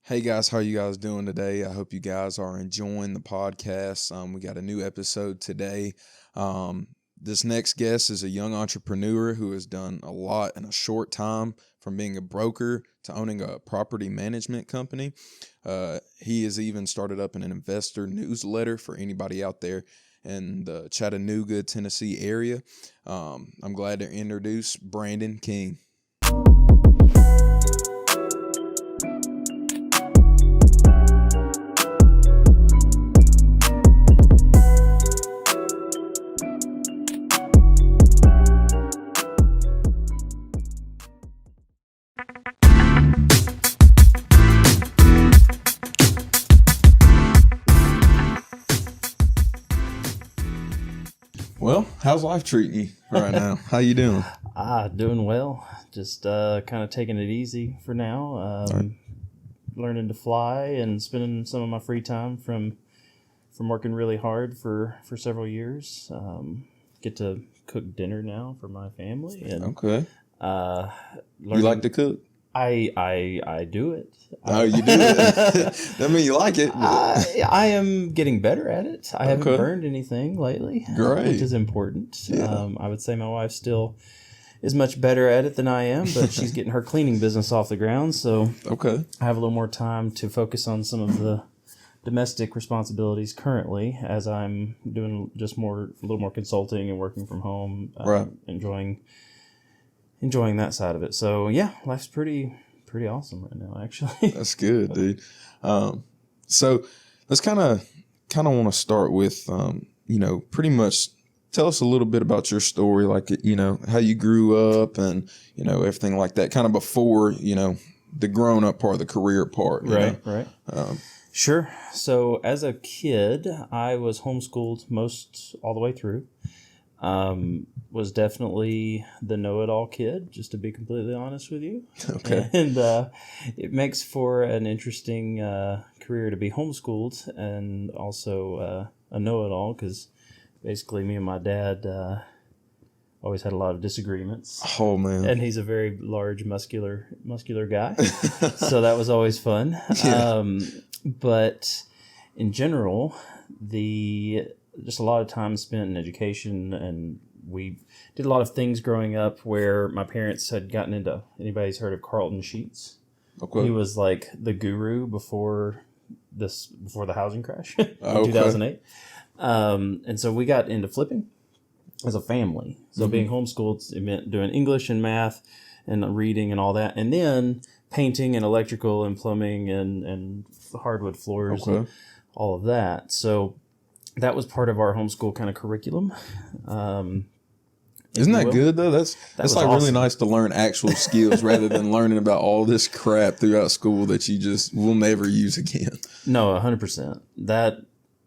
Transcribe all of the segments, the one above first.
Hey guys, how you guys doing today? I hope you guys are enjoying the podcast. We got a new episode today. This next guest is a young entrepreneur who has done a lot in a short time, from being a broker to owning a property management company. He has even started up an investor newsletter for anybody out there in the Chattanooga, Tennessee area. I'm glad to introduce Brandon King. Well, how's life treating you right now? How you doing? Doing well. Just kind of taking it easy for now. Learning to fly and spending some of my free time from working really hard for several years. Get to cook dinner now for my family. And, Okay. You like to cook? I do it. Oh, you do it. That mean you like it. I am getting better at it. I haven't Okay. burned anything lately, Great. which is important. Yeah. I would say my wife still is much better at it than I am, but she's getting her cleaning business off the ground, so Okay. I have a little more time to focus on some of the domestic responsibilities currently, as I'm doing a little more consulting and working from home. Right. Enjoying that side of it. So yeah, life's pretty awesome right now, actually. That's good, dude. So let's kind of want to start with, pretty much tell us a little bit about your story, like, how you grew up and, everything like that, kind of before, the grown up part, the career part. Right. Sure. So as a kid, I was homeschooled most all the way through. Was definitely the know-it-all kid, just to be completely honest with you. Okay. And it makes for an interesting career to be homeschooled and also a know-it-all, because basically me and my dad always had a lot of disagreements. Oh, man. And he's a very large, muscular guy. So that was always fun. Yeah. But in general, just a lot of time spent in education, and we did a lot of things growing up where my parents had gotten into, anybody's heard of Carlton Sheets? Okay. He was like the guru before the housing crash in Okay. 2008. And so we got into flipping as a family. So being homeschooled, it meant doing English and math and reading and all that. And then painting and electrical and plumbing and hardwood floors and all of that. So that was part of our homeschool kind of curriculum. Isn't that good though? That's like awesome. Really nice to learn actual skills rather than learning about all this crap throughout school that you just will never use again. No, 100%. That,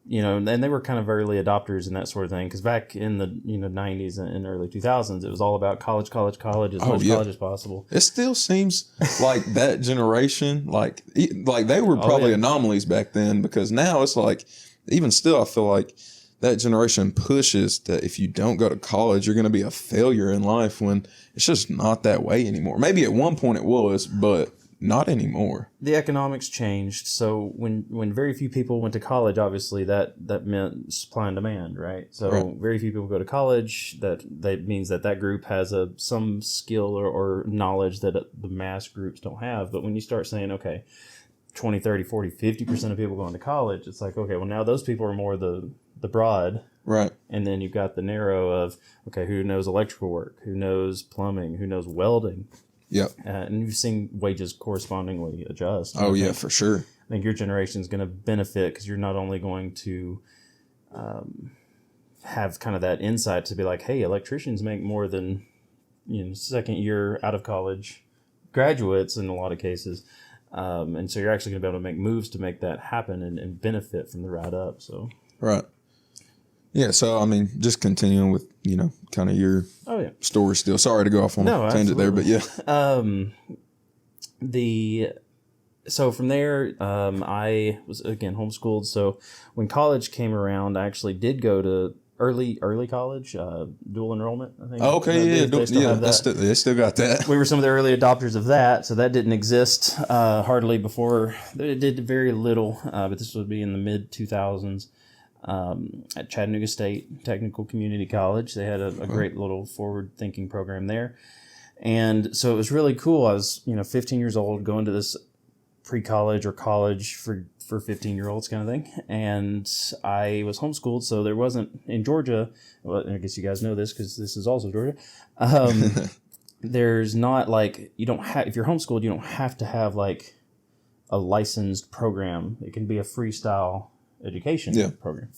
and they were kind of early adopters and that sort of thing. Because back in the 90s and early 2000s, it was all about college, as much college as possible. It still seems like that generation, like they were probably anomalies back then, because now it's like, even still, I feel like that generation pushes that if you don't go to college, you're going to be a failure in life, when it's just not that way anymore. Maybe at one point it was, but not anymore. The economics changed. So when very few people went to college, obviously that meant supply and demand, right? So Very few people go to college. That means that group has some skill or knowledge that the mass groups don't have. But when you start saying, okay, 20, 30, 40, 50% of people going to college, it's like, okay, well, now those people are more the broad. Right. And then you've got the narrow of, okay, who knows electrical work? Who knows plumbing? Who knows welding? Yep. And you've seen wages correspondingly adjust. Oh, yeah, for sure. I think your generation is going to benefit, because you're not only going to have kind of that insight to be like, hey, electricians make more than second year out of college graduates in a lot of cases. And so you're actually going to be able to make moves to make that happen and benefit from the ride up. So Right. Yeah, so, I mean, just continuing with, kind of your story still. Sorry to go off on a tangent there, but yeah. So from there, I was, again, homeschooled. So when college came around, I actually did go to early college, dual enrollment, I think. Oh, okay, yeah, They still have that. they still got that. We were some of the early adopters of that, so that didn't exist hardly before. It did very little, but this would be in the mid 2000s at Chattanooga State Technical Community College. They had a great little forward-thinking program there, and so it was really cool. I was 15 years old, going to this pre-college or college for 15-year-olds kind of thing, and I was homeschooled, so there wasn't in Georgia. Well, I guess you guys know this because this is also Georgia. There's not like you don't have if you're homeschooled, you don't have to have like a licensed program. It can be a freestyle education program.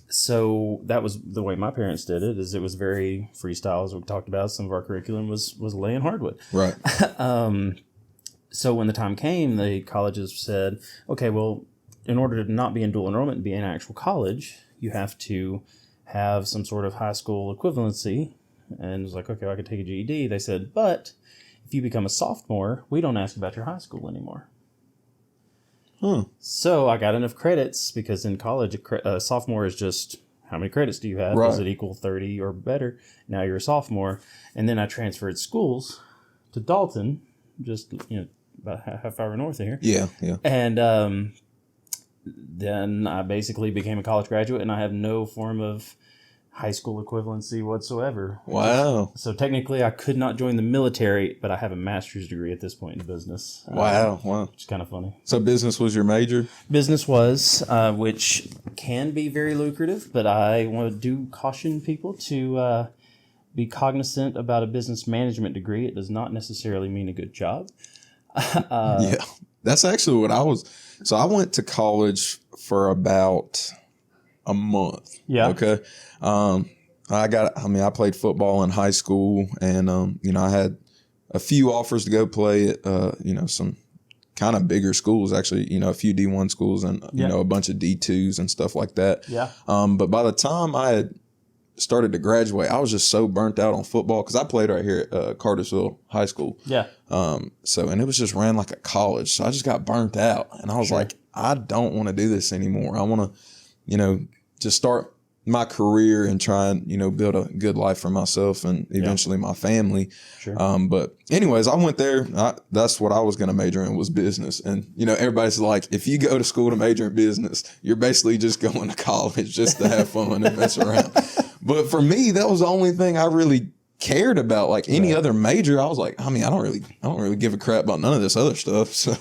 So that was the way my parents did it. Is it was very freestyle, as we talked about. Some of our curriculum was laying hardwood. Right. So when the time came, the colleges said, okay, well, in order to not be in dual enrollment and be in actual college, you have to have some sort of high school equivalency. And it was like, okay, I could take a GED. They said, but if you become a sophomore, we don't ask about your high school anymore. So I got enough credits because in college, a sophomore is just how many credits do you have? Right. Does it equal 30 or better? Now you're a sophomore. And then I transferred schools to Dalton, just, about half hour north of here. Yeah. And then I basically became a college graduate, and I have no form of high school equivalency whatsoever. Wow. So technically I could not join the military, but I have a master's degree at this point in business. Wow. Which is kind of funny. So business was your major? Business was, which can be very lucrative, but I do caution people to be cognizant about a business management degree. It does not necessarily mean a good job. Yeah, that's actually what I was. So I went to college for about a month. Yeah. Okay. I played football in high school, and I had a few offers to go play at some kind of bigger schools, actually, a few D1 schools and a bunch of D2s and stuff like that. Yeah. But by the time I had started to graduate, I was just so burnt out on football because I played right here at Cartersville High School. Yeah. And it was just ran like a college. So I just got burnt out, and I was like, I don't want to do this anymore. I want to, just start my career and try and, build a good life for myself and eventually my family. Sure. But anyways, I went there. That's what I was going to major in, was business. And, everybody's like, if you go to school to major in business, you're basically just going to college just to have fun and mess around. But for me, that was the only thing I really cared about. Like any other major, I was like, I don't really give a crap about none of this other stuff. So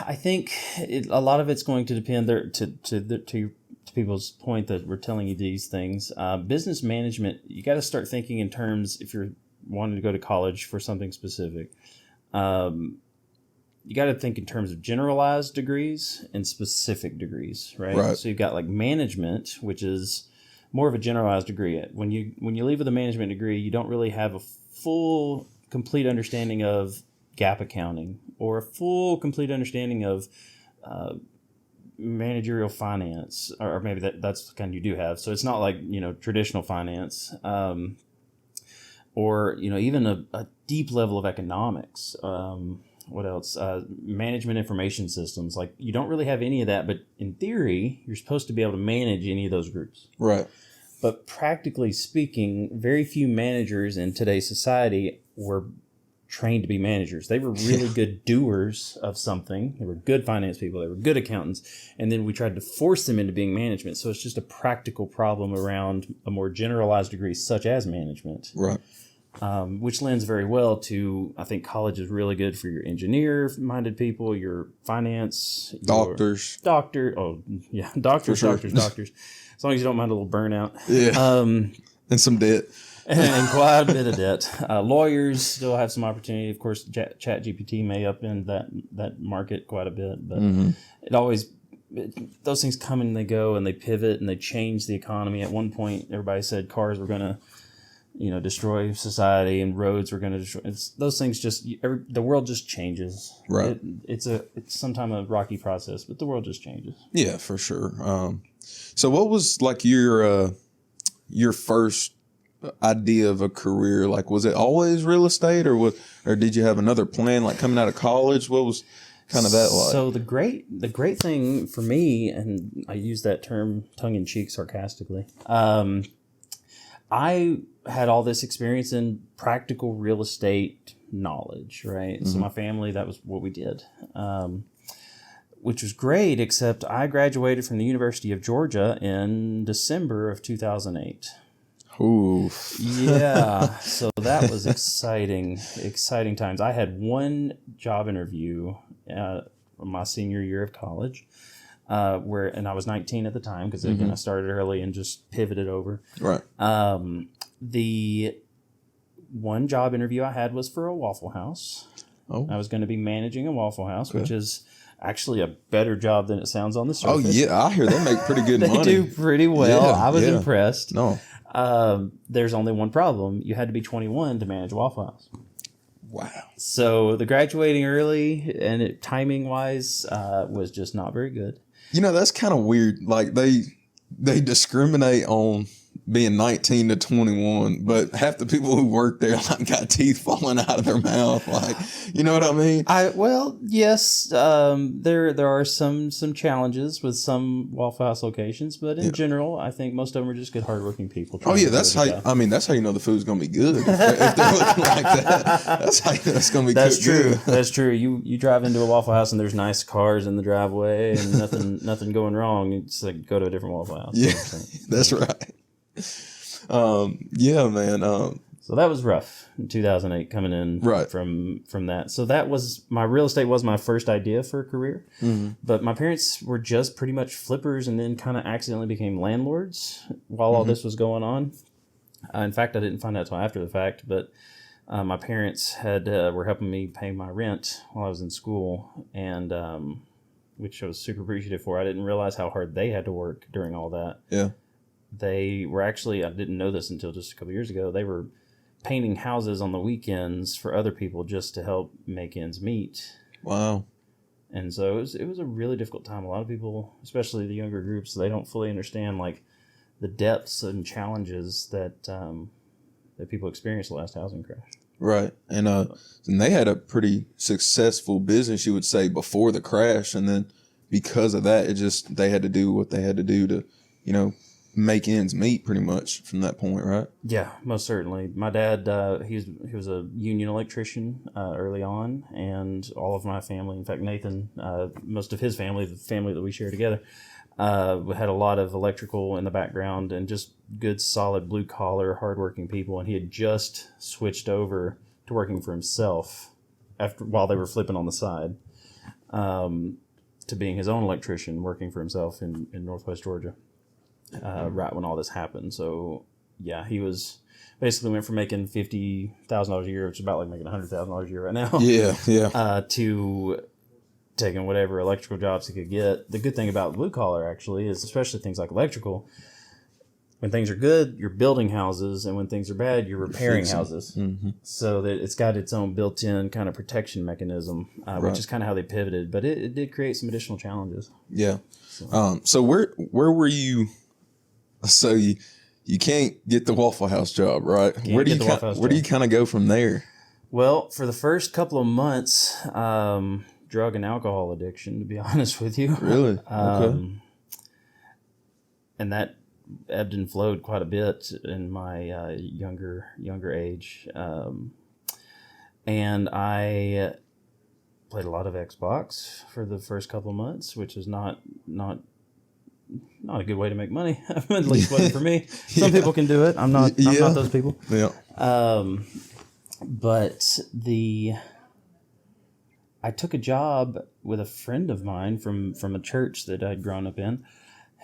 I think a lot of it's going to depend to people's point that we're telling you these things. Business management, you got to start thinking in terms, if you're wanting to go to college for something specific, you got to think in terms of generalized degrees and specific degrees, right? So you've got like management, which is more of a generalized degree. When you leave with a management degree, you don't really have a full, complete understanding of GAAP accounting or a full, complete understanding of managerial finance, or maybe that's the kind you do have. So it's not like, traditional finance, or, even a deep level of economics. What else? Management information systems. Like, you don't really have any of that, but in theory, you're supposed to be able to manage any of those groups. Right. But practically speaking, very few managers in today's society were trained to be managers. They were really good doers of something. They were good finance people. They were good accountants. And then we tried to force them into being management. So it's just a practical problem around a more generalized degree, such as management. Right. Which lends very well to, I think college is really good for your engineer-minded people, your finance. Doctors. Doctors. As long as you don't mind a little burnout. Yeah. And some debt. And quite a bit of debt. Lawyers still have some opportunity. Of course, ChatGPT may upend that market quite a bit, but those things come and they go and they pivot and they change the economy. At one point, everybody said cars were going to, destroy society and roads were going to destroy. Those things the world just changes. Right. It's sometimes a rocky process, but the world just changes. Yeah, for sure. So what was like your first idea of a career? Like, was it always real estate, or did you have another plan, like coming out of college? What was? kind of that like? So the great thing for me, and I use that term tongue in cheek sarcastically, I had all this experience in practical real estate knowledge, right? So my family, that was what we did, which was great, except I graduated from the University of Georgia in December of 2008. Ooh. Yeah, so that was exciting times. I had one job interview my senior year of college, and I was 19 at the time because again I started early and just pivoted over. Right. The one job interview I had was for a Waffle House. Oh. I was going to be managing a Waffle House, which is actually a better job than it sounds on the Oh surface. yeah, I hear they make pretty good They money. do pretty well. Yeah, I was yeah. impressed. No. There's only one problem. You had to be 21 to manage a Waffle House. Wow. So the graduating early and timing wise was just not very good. You know, that's kind of weird. Like they discriminate on being 19 to 21, but half the people who work there like got teeth falling out of their mouth. Like, you know what I mean? Yes, there are some challenges with some Waffle House locations, but in general, I think most of them are just good, hardworking people. Oh yeah, that's how you know the food's gonna be good if they're looking like that. That's how you know it's gonna be. That's true. Good. That's true. You drive into a Waffle House and there's nice cars in the driveway and nothing going wrong. It's like go to a different Waffle House. Yeah, that's right. Yeah, man. So that was rough in 2008 coming in from that. So that was my real estate was my first idea for a career. But my parents were just pretty much flippers and then kind of accidentally became landlords while all this was going on. In fact, I didn't find out until after the fact, but my parents were helping me pay my rent while I was in school, and which I was super appreciative for. I didn't realize how hard they had to work during all that. Yeah. They were actually, I didn't know this until just a couple years ago, they were painting houses on the weekends for other people just to help make ends meet. Wow. And so it was a really difficult time. A lot of people, especially the younger groups, they don't fully understand like the depths and challenges that people experienced the last housing crash. Right. And they had a pretty successful business, you would say, before the crash, and then because of that, they had to do what they had to do to, you know, make ends meet pretty much from that point, right? Yeah, most certainly. My dad, he was a union electrician early on, and all of my family, in fact, Nathan, most of his family, the family that we share together, had a lot of electrical in the background and just good, solid, blue-collar, hardworking people, and he had just switched over to working for himself while they were flipping on the side, to being his own electrician, working for himself in Northwest Georgia. Right when all this happened. So yeah, he was basically went from making $50,000 a year, which is about like making $100,000 a year right now. Yeah. To taking whatever electrical jobs he could get. The good thing about blue collar actually is, especially things like electrical, when things are good, you're building houses, and when things are bad, you're repairing houses. Mm-hmm. So that it's got its own built-in kind of protection mechanism, which is kind of how they pivoted. But it did create some additional challenges. Yeah. So where were you? So you can't get the Waffle House job, right? Where do you kind of go from there? Well, for the first couple of months, drug and alcohol addiction, to be honest with you. Really? Okay. And that ebbed and flowed quite a bit in my younger age. And I played a lot of Xbox for the first couple of months, which is not a good way to make money. At least wasn't for me. Some people can do it. I'm not those people. Yeah. But I took a job with a friend of mine from a church that I'd grown up in,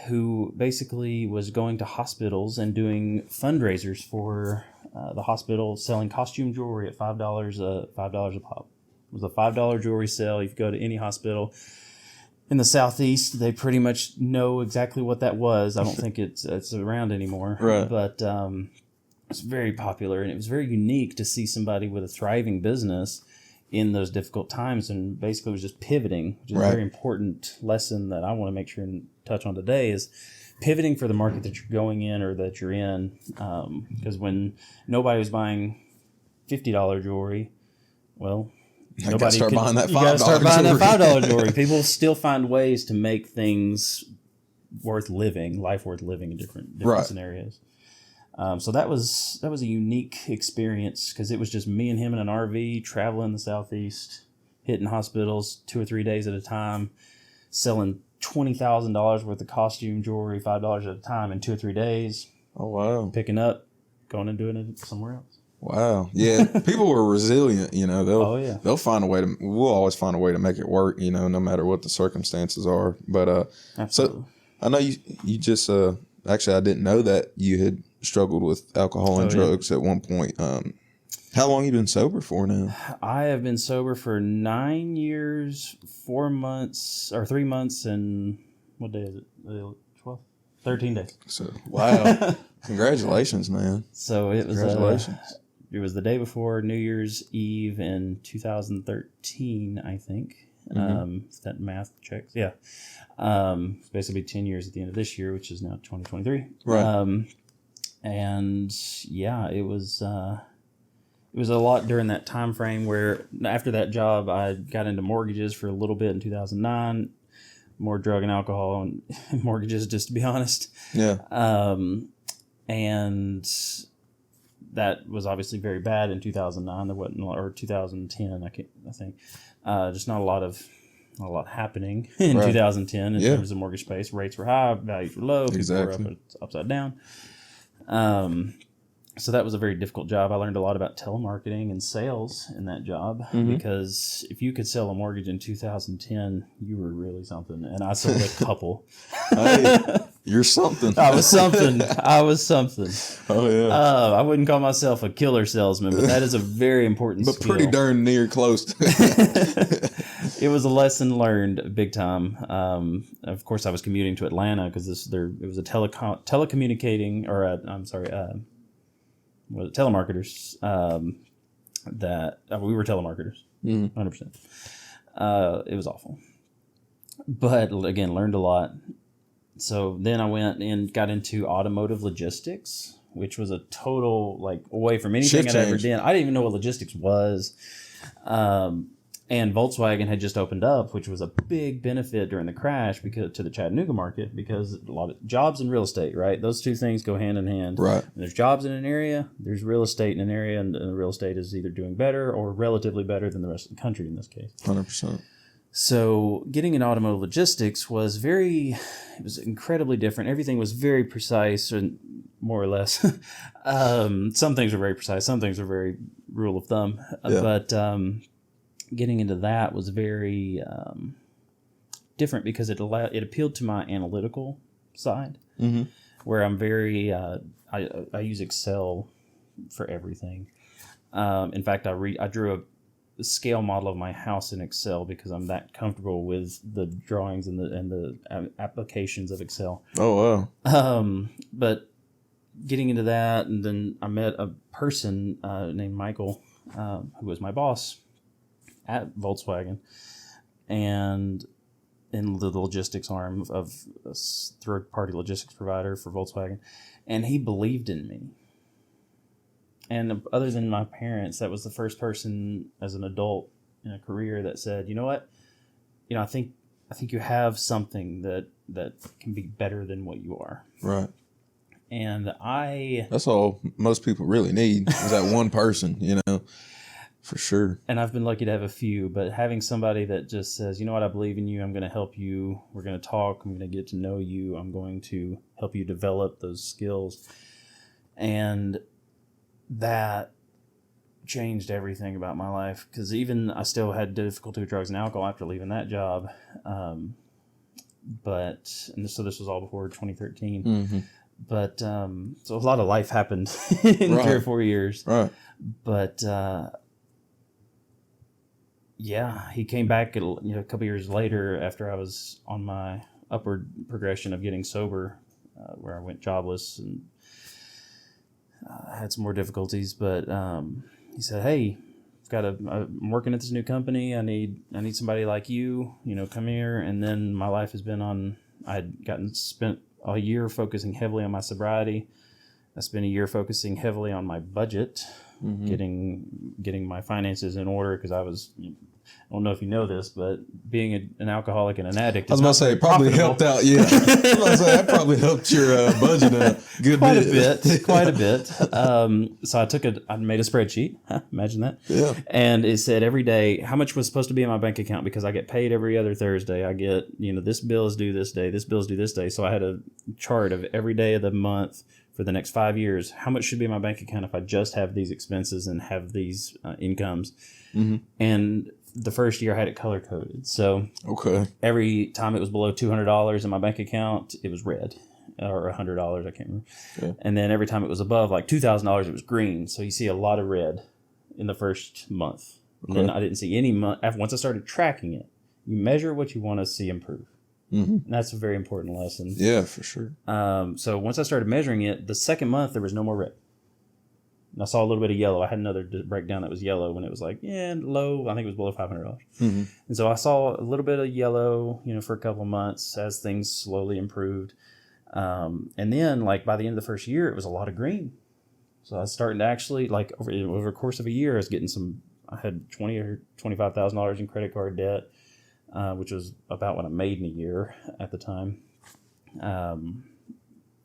who basically was going to hospitals and doing fundraisers for the hospital, selling costume jewelry at $5 a pop. It was a $5 jewelry sale. If you go to any hospital in the Southeast, they pretty much know exactly what that was. I don't think it's around anymore. Right. But it's very popular, and it was very unique to see somebody with a thriving business in those difficult times, and basically was just pivoting, which is a very important lesson that I want to make sure and touch on today is pivoting for the market that you're going in or that you're in. Because when nobody was buying $50 jewelry, well, I gotta start buying that $5 You got to start buying jewelry. that $5 jewelry. People still find ways to make things worth living, life worth living in different Right. scenarios. So that was a unique experience because it was just me and him in an RV traveling the Southeast, hitting hospitals 2 or 3 days at a time, selling $20,000 worth of costume jewelry, $5 at a time in 2 or 3 days. Oh, wow. Picking up, going and doing it somewhere else. Wow. Yeah. People were resilient, you know, they'll find a way we'll always find a way to make it work, you know, no matter what the circumstances are. But, Absolutely. so I know you just, actually, I didn't know that you had struggled with alcohol and drugs at one point. How long have you been sober for now? I have been sober for 9 years, 4 months, or 3 months, and what day is it? 12? 13 days. So, wow. Congratulations, man. So it was Congratulations. It was the day before New Year's Eve in 2013, I think. If that math checks. Yeah. It's basically 10 years at the end of this year, which is now 2023. Right. And yeah, it was a lot during that time frame where after that job, I got into mortgages for a little bit in 2009, more drug and alcohol and mortgages, just to be honest. Yeah. And that was obviously very bad in 2009. There wasn't, or 2010, I think. Just not a lot happening in 2010 in terms of mortgage space. Rates were high, values were low, people were up, upside down. So that was a very difficult job. I learned a lot about telemarketing and sales in that job because if you could sell a mortgage in 2010, you were really something. And I sold a couple. Hey, you're something. I was something. Oh, yeah. I wouldn't call myself a killer salesman, but that is a very important skill. But pretty darn near close. It was a lesson learned big time. Of course, I was commuting to Atlanta because it was a telecommunicating, or telemarketers. That we were telemarketers, 100%. It was awful, but again, learned a lot. So then I went and got into automotive logistics, which was a total away from anything I'd ever done. I didn't even know what logistics was. And Volkswagen had just opened up, which was a big benefit during the crash to the Chattanooga market, because a lot of jobs and real estate, right? Those two things go hand in hand. Right. When there's jobs in an area, there's real estate in an area, and the real estate is either doing better or relatively better than the rest of the country in this case. 100%. So getting in automotive logistics was it was incredibly different. Everything was very precise, and more or less. Some things were very precise. Some things were very rule of thumb. Yeah. But getting into that was very different because it appealed to my analytical side, where I'm very I use Excel for everything. In fact, I drew a scale model of my house in Excel because I'm that comfortable with the drawings and the applications of Excel. Oh, wow. But getting into that, and then I met a person named Michael, who was my boss at Volkswagen, and in the logistics arm of a third-party logistics provider for Volkswagen, and he believed in me. And other than my parents, that was the first person as an adult in a career that said, you know what, I think you have something that can be better than what you are. Right. And that's all most people really need is that one person, for sure. And I've been lucky to have a few, but having somebody that just says, you know what, I believe in you. I'm going to help you. We're going to talk. I'm going to get to know you. I'm going to help you develop those skills. And that changed everything about my life, because even I still had difficulty with drugs and alcohol after leaving that job. So this was all before 2013. Mm-hmm. But so a lot of life happened in 3 or 4 years. Right. But he came back a couple years later after I was on my upward progression of getting sober, where I went jobless and had some more difficulties. But he said, "Hey, I'm working at this new company. I need somebody like you. Come here." And then my life has been on. I'd spent a year focusing heavily on my sobriety, I spent a year focusing heavily on my budget, getting my finances in order, because I don't know if you know this, but being an alcoholic and an addict, I was about to say, it probably helped out. Yeah. I was about to say, that probably helped your budget a good bit. Quite a bit. So I made a spreadsheet. Imagine that. Yeah. And it said every day how much was supposed to be in my bank account, because I get paid every other Thursday. I get, this bill is due this day, this bill is due this day. So I had a chart of every day of the month for the next 5 years, how much should be in my bank account if I just have these expenses and have these incomes. And the first year I had it color coded. So every time it was below $200 in my bank account, it was red, or $100. I can't remember. Okay. And then every time it was above like $2,000, it was green. So you see a lot of red in the first month. And then I didn't see any month. Once I started tracking it, you measure what you want to see improve. And that's a very important lesson. Yeah, for sure. So once I started measuring it, the second month there was no more red. And I saw a little bit of yellow. I had another breakdown that was yellow when it was like, low. I think it was below $500. And so I saw a little bit of yellow, for a couple of months as things slowly improved. And then, like, by the end of the first year, it was a lot of green. So I was starting to actually, like, over the course of a year, I had $20,000 or $25,000 in credit card debt, which was about what I made in a year at the time.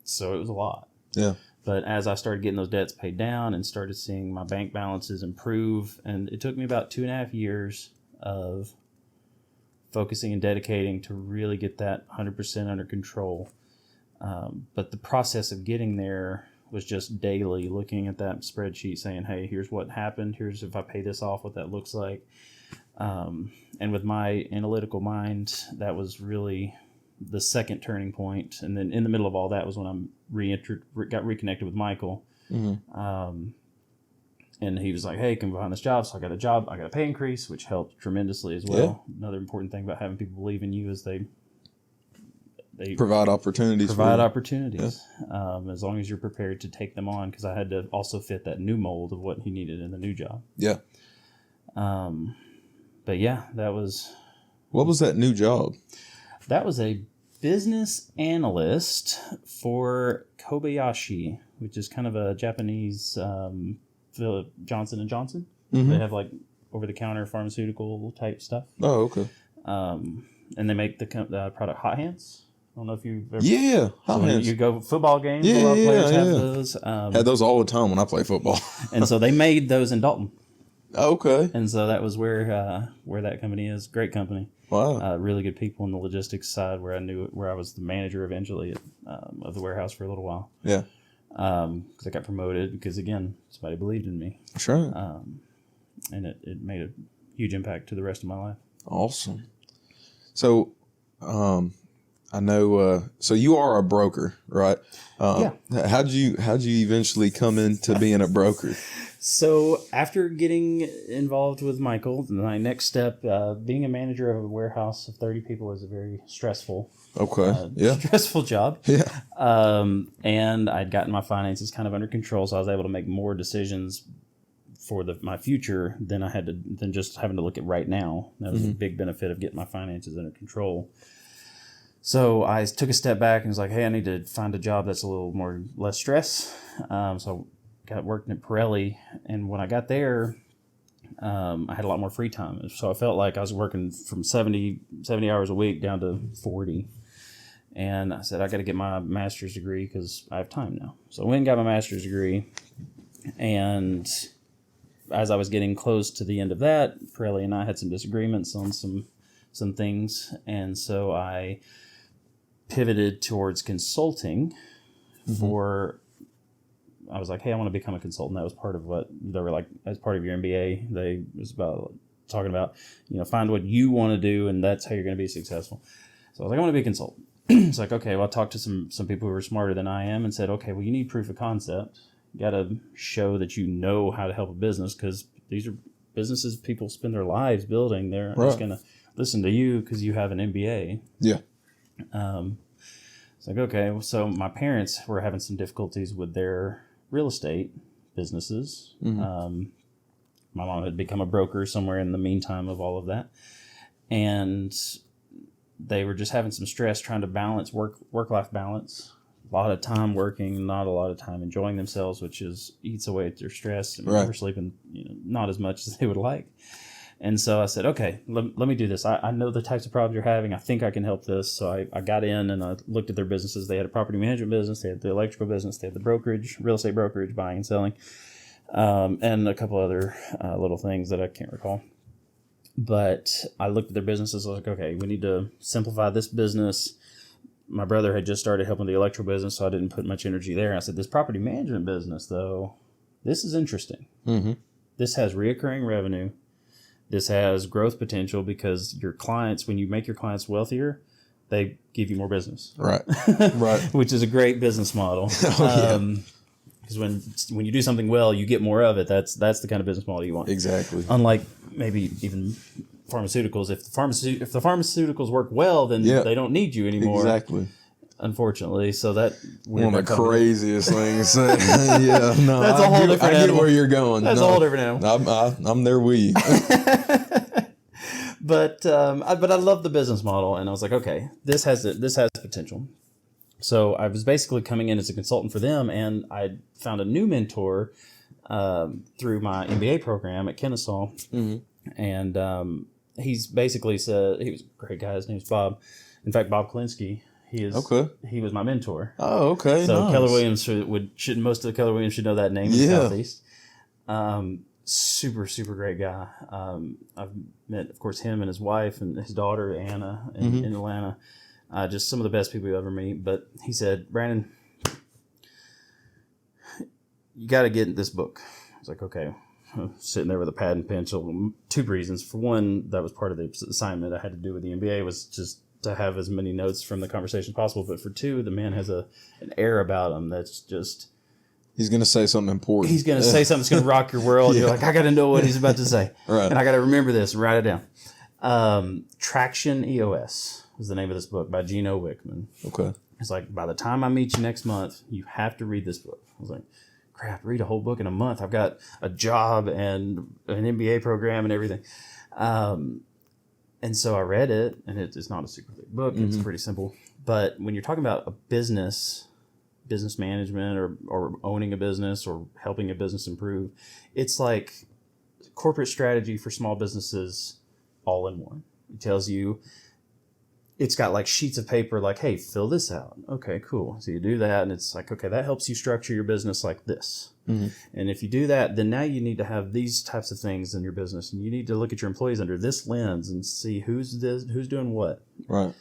So it was a lot. Yeah. But as I started getting those debts paid down and started seeing my bank balances improve, and it took me about 2.5 years of focusing and dedicating to really get that 100% under control. But the process of getting there was just daily looking at that spreadsheet saying, hey, here's what happened. Here's, if I pay this off, what that looks like. And with my analytical mind, that was really the second turning point. And then in the middle of all that was when I got reconnected with Michael. And he was like, hey, can we find this job? So I got a job. I got a pay increase, which helped tremendously as well. Yeah. Another important thing about having people believe in you is they provide opportunities. Yeah. As long as you're prepared to take them on, because I had to also fit that new mold of what he needed in the new job. Yeah. But yeah, that was... What was that new job? That was a business analyst for Kobayashi, which is kind of a Japanese Johnson & Johnson. They have like over-the-counter pharmaceutical type stuff. Oh, okay. And they make the product Hot Hands. I don't know if you've ever... Yeah, Hot Hands. You go football games, a lot of players have those. Had those all the time when I play football. And so they made those in Dalton. Okay. And so that was where that company is. Great company. Wow. Really good people on the logistics side, where I was the manager eventually of the warehouse for a little while. Yeah. Because I got promoted because, again, somebody believed in me. Sure. And it made a huge impact to the rest of my life. Awesome. So, I know. So you are a broker, right? Yeah. How'd you eventually come into being a broker? So after getting involved with Michael, my next step, being a manager of a warehouse of 30 people is a very stressful, stressful job. Yeah. And I'd gotten my finances kind of under control, so I was able to make more decisions for my future than just having to look at right now. That was a big benefit of getting my finances under control. So I took a step back and was like, hey, I need to find a job that's a little less stress. So I got working at Pirelli, and when I got there, I had a lot more free time. So I felt like I was working from 70 hours a week down to 40. And I said, I got to get my master's degree because I have time now. So I went and got my master's degree. And as I was getting close to the end of that, Pirelli and I had some disagreements on some things. And so I pivoted towards consulting I was like, hey, I want to become a consultant. That was part of what they were like, as part of your MBA. They was about talking about, find what you want to do, and that's how you're going to be successful. So I was like, I want to be a consultant. It's like, okay, well, I talked to some people who were smarter than I am and said, okay, well, you need proof of concept. You got to show that you know how to help a business, because these are businesses people spend their lives building. They're just going to listen to you because you have an MBA. Yeah. It's like, okay, well, so my parents were having some difficulties with their real estate businesses. My mom had become a broker somewhere in the meantime of all of that. And they were just having some stress trying to balance work-life balance, a lot of time working, not a lot of time enjoying themselves, which eats away at their stress. And Right. we're sleeping, not as much as they would like. And so I said, okay, let me do this. I know the types of problems you're having. I think I can help this. So I got in and I looked at their businesses. They had a property management business. They had the electrical business. They had the brokerage, real estate brokerage, buying and selling, and a couple other little things that I can't recall. But I looked at their businesses. I was like, okay, we need to simplify this business. My brother had just started helping the electrical business, so I didn't put much energy there. I said, this property management business, though, this is interesting. Mm-hmm. This has reoccurring revenue. This has growth potential because your clients, when you make your clients wealthier, they give you more business. Right. Right. Which is a great business model. Because when you do something well, you get more of it. That's the kind of business model you want. Exactly. Unlike maybe even pharmaceuticals. If the pharmaceuticals work well, then they don't need you anymore. Exactly. Unfortunately, so that one of the craziest things. Yeah, no, that's a whole different I get animal. where you're going. That's a whole different animal. I'm there with you. But I love the business model, and I was like, okay, this has potential. So I was basically coming in as a consultant for them, and I found a new mentor through my MBA program at Kennesaw, and he's basically said, he was a great guy. His name's Bob. In fact, Bob Klinsky. He was my mentor. Oh, okay. So nice. Keller Williams most of the Keller Williams should know that name in the Southeast. Super great guy. I've met, of course, him and his wife and his daughter Anna in Atlanta. Just some of the best people you ever meet. But he said, Brandon, you got to get this book. I was like, okay. I'm sitting there with a pad and pencil. Two reasons. For one, that was part of the assignment I had to do with the MBA, was just to have as many notes from the conversation as possible. But for two, the man has an air about him that's just... He's going to say something important. He's going to say something that's going to rock your world. You're like, I got to know what he's about to say. Right. And I got to remember this and write it down. Traction EOS is the name of this book by Gino Wickman. Okay. It's like, by the time I meet you next month, you have to read this book. I was like, crap, read a whole book in a month. I've got a job and an MBA program and everything. And so I read it, and it's not a super thick book. It's pretty simple. But when you're talking about a business management or owning a business or helping a business improve, it's like corporate strategy for small businesses all in one. It tells you, it's got like sheets of paper like, hey, fill this out. Okay, cool. So you do that, and it's like, okay, that helps you structure your business like this. And if you do that, then now you need to have these types of things in your business, and you need to look at your employees under this lens and see who's doing what. Right.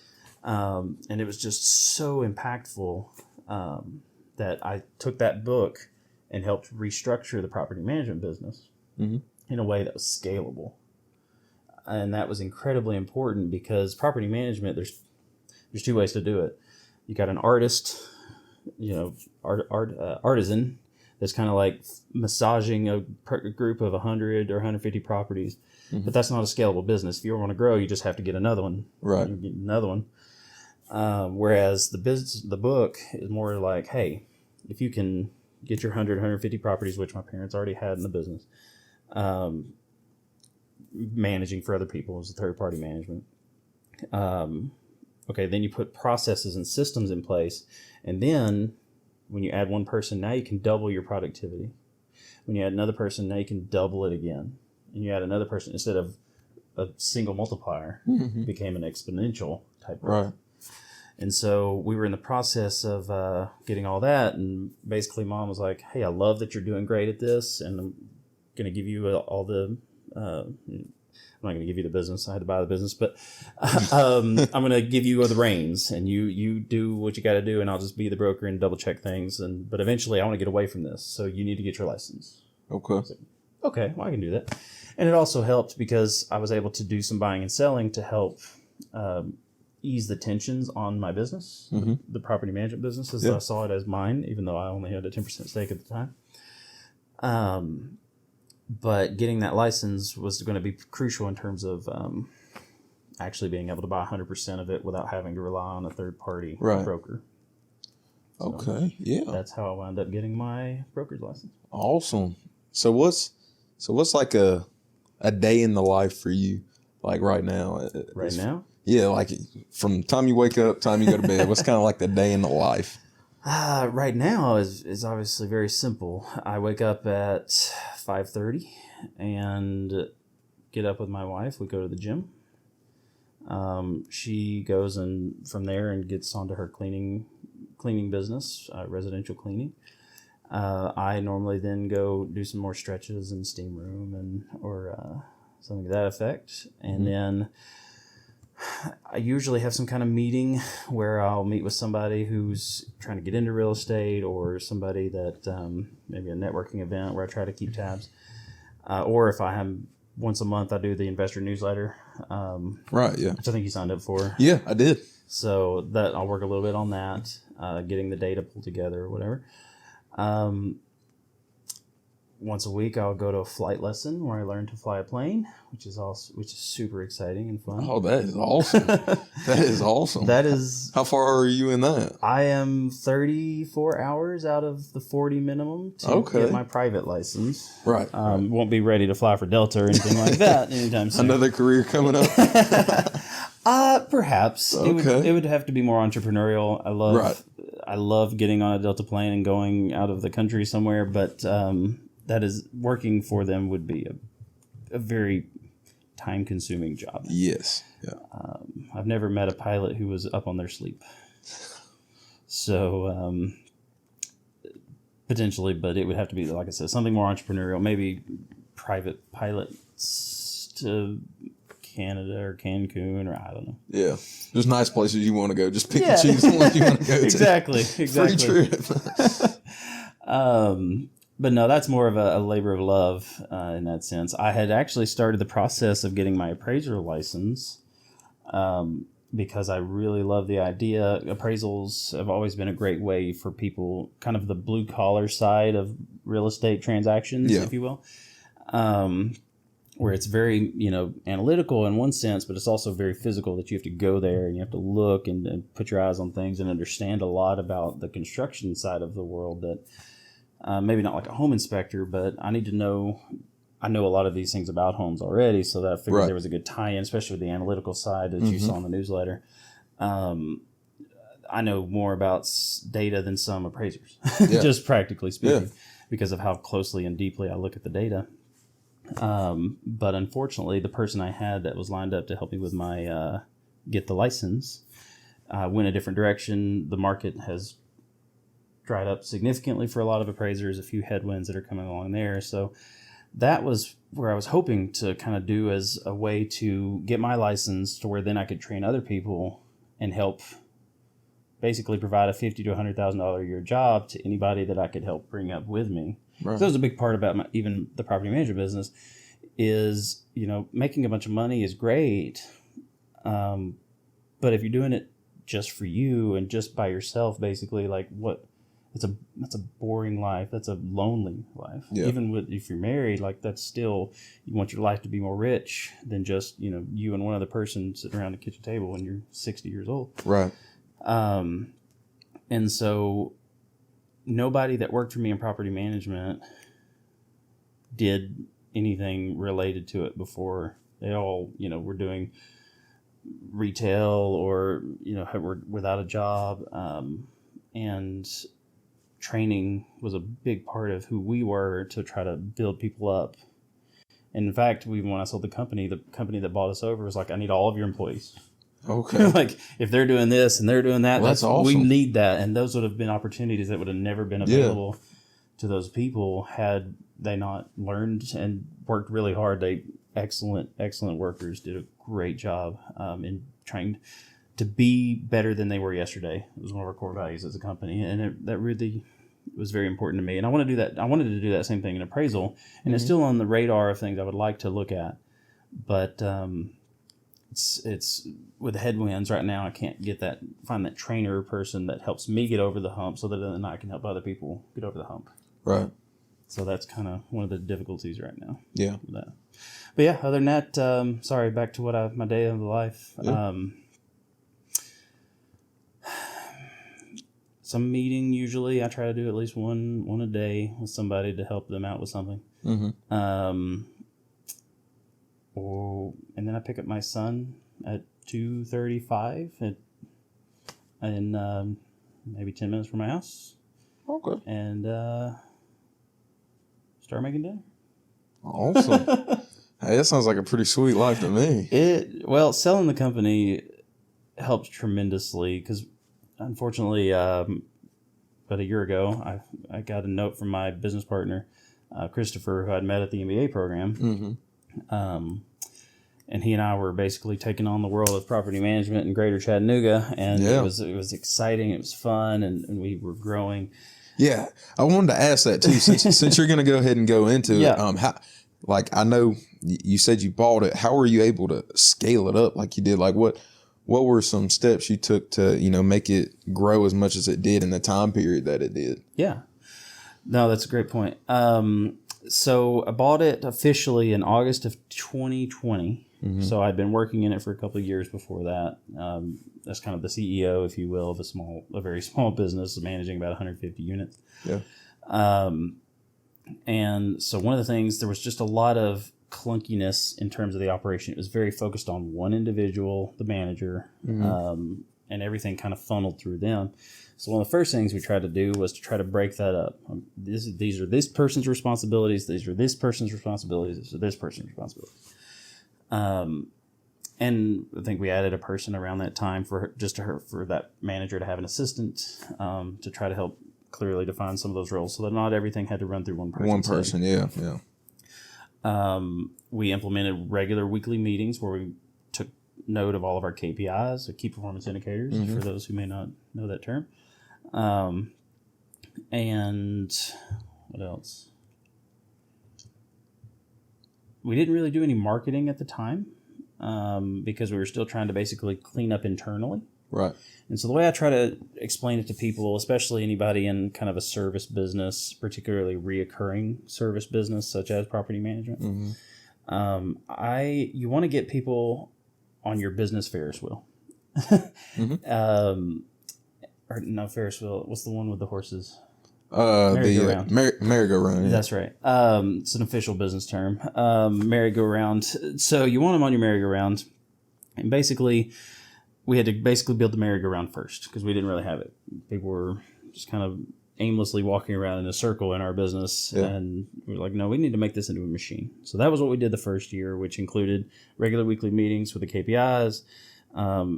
And it was just so impactful that I took that book and helped restructure the property management business in a way that was scalable. And that was incredibly important because property management, there's two ways to do it. You got an artist, artisan that's kind of like massaging a group of 100 or 150 properties, but that's not a scalable business. If you want to grow, you just have to get another one. Right. You get another one. Whereas the book is more like, hey, if you can get your 100, 150 properties, which my parents already had in the business, managing for other people as a third-party management. Okay, then you put processes and systems in place, and then when you add one person, now you can double your productivity. When you add another person, now you can double it again. And you add another person, instead of a single multiplier, it became an exponential type of. Right. And so we were in the process of getting all that, and basically Mom was like, hey, I love that you're doing great at this, and I'm going to give you all the I'm not going to give you the business. I had to buy the business, but I'm going to give you the reins, and you do what you got to do, and I'll just be the broker and double check things. But eventually, I want to get away from this, so you need to get your license. Okay. So, okay, well, I can do that. And it also helped because I was able to do some buying and selling to help ease the tensions on my business, the property management business, as I saw it as mine, even though I only had a 10% stake at the time. But getting that license was going to be crucial in terms of actually being able to buy 100% of it without having to rely on a third-party broker. So okay, yeah. That's how I wound up getting my broker's license. Awesome. So what's like a day in the life for you, like right now? Right now? Yeah, like from the time you wake up, time you go to bed. What's kind of like the day in the life? Right now is obviously very simple. I wake up at 5:30 and get up with my wife. We go to the gym. She goes and from there and gets onto her cleaning business, residential cleaning. I normally then go do some more stretches in steam room or something to that effect, and then I usually have some kind of meeting where I'll meet with somebody who's trying to get into real estate, or somebody that maybe a networking event where I try to keep tabs, or if I have once a month I do the investor newsletter, Right. Yeah. which I think you signed up for. Yeah, I did. So that I'll work a little bit on that, getting the data pulled together or whatever. Once a week, I'll go to a flight lesson where I learn to fly a plane, which is super exciting and fun. Oh, that is awesome. That is awesome. That is. How far are you in that? I am 34 hours out of the 40 minimum to get my private license. Right. Won't be ready to fly for Delta or anything like that anytime soon. Another career coming up? Perhaps. Okay. It would have to be more entrepreneurial. I love getting on a Delta plane and going out of the country somewhere, but that is working for them would be a very time-consuming job. Yes. Yeah. I've never met a pilot who was up on their sleep. So potentially, but it would have to be, like I said, something more entrepreneurial. Maybe private pilots to Canada or Cancun, or I don't know. Yeah. There's nice places you want to go. Just pick and choose the ones you want to go to. Exactly. Free trip. But no, that's more of a labor of love in that sense. I had actually started the process of getting my appraiser license because I really love the idea. Appraisals have always been a great way for people, kind of the blue collar side of real estate transactions, if you will, where it's very, analytical in one sense, but it's also very physical, that you have to go there and you have to look and put your eyes on things and understand a lot about the construction side of the world that maybe not like a home inspector, but I need to know. I know a lot of these things about homes already, so that I figured there was a good tie-in, especially with the analytical side that you saw in the newsletter. I know more about data than some appraisers, just practically speaking, because of how closely and deeply I look at the data. But unfortunately, the person I had that was lined up to help me with my get the license went a different direction. The market has dried up significantly for a lot of appraisers, a few headwinds that are coming along there. So that was where I was hoping to kind of do as a way to get my license to where then I could train other people and help basically provide a $50,000 to $100,000 a year job to anybody that I could help bring up with me. Right. So that was a big part about even the property management business is, making a bunch of money is great. But if you're doing it just for you and just by yourself, basically, like that's a boring life. That's a lonely life. Yeah. Even if you're married, like that's still, you want your life to be more rich than just, you and one other person sitting around the kitchen table when you're 60 years old. Right. And so nobody that worked for me in property management did anything related to it before. They all, were doing retail or, were without a job. And training was a big part of who we were to try to build people up. And in fact, when I sold the company that bought us over was like, I need all of your employees. Okay. Like if they're doing this and they're doing that, that's awesome. We need that. And those would have been opportunities that would have never been available to those people had they not learned and worked really hard. They excellent workers, did a great job in trying to be better than they were yesterday. It was one of our core values as a company. And that really was very important to me. And I want to do that. I wanted to do that same thing in appraisal. And it's still on the radar of things I would like to look at. But it's with the headwinds right now, I can't find that trainer person that helps me get over the hump so that then I can help other people get over the hump. Right. So that's kind of one of the difficulties right now. Yeah. With that. But yeah, other than that, sorry, back to my day of life. Yeah. Some meeting, usually I try to do at least one a day with somebody to help them out with something. Mm-hmm. And then I pick up my son at 2:35 and maybe 10 minutes from my house. Okay. And start making dinner. Awesome. Hey, that sounds like a pretty sweet life to me. Selling the company helped tremendously because, unfortunately, about a year ago, I got a note from my business partner, Christopher, who I'd met at the MBA program. Mm-hmm. And he and I were basically taking on the world of property management in Greater Chattanooga, and it was exciting. It was fun, and we were growing. Yeah, I wanted to ask that too. Since you're going to go ahead and go into it, how, like, I know you said you bought it. How were you able to scale it up like you did? Like, what were some steps you took to make it grow as much as it did in the time period that it did? Yeah, no, that's a great point. So I bought it officially in August of 2020. Mm-hmm. So I'd been working in it for a couple of years before that. That's kind of the CEO, if you will, of a very small business managing about 150 units. Yeah. And so one of the things, there was just a lot of clunkiness in terms of the operation. It was very focused on one individual, the manager, mm-hmm. And everything kind of funneled through them. So one of the first things we tried to do was to try to break that up. These are this person's responsibilities. These are this person's responsibilities. These are this person's responsibilities. And I think we added a person around that time for that manager to have an assistant to try to help clearly define some of those roles so that not everything had to run through one person. One person, yeah. We implemented regular weekly meetings where we took note of all of our KPIs, so key performance indicators, mm-hmm. for those who may not know that term. And what else? We didn't really do any marketing at the time because we were still trying to basically clean up internally. Right. And so the way I try to explain it to people, especially anybody in kind of a service business, particularly reoccurring service business such as property management, mm-hmm. You want to get people on your business Ferris wheel. Mm-hmm. Or no, Ferris wheel. What's the one with the horses? Merry-go-round. Merry-go-round. Yeah. That's right. It's an official business term. Merry-go-round. So you want them on your merry-go-round, and basically, we had to build the merry-go-round first because we didn't really have it. People were just kind of aimlessly walking around in a circle in our business, and we were like, no, we need to make this into a machine. So that was what we did the first year, which included regular weekly meetings with the KPIs,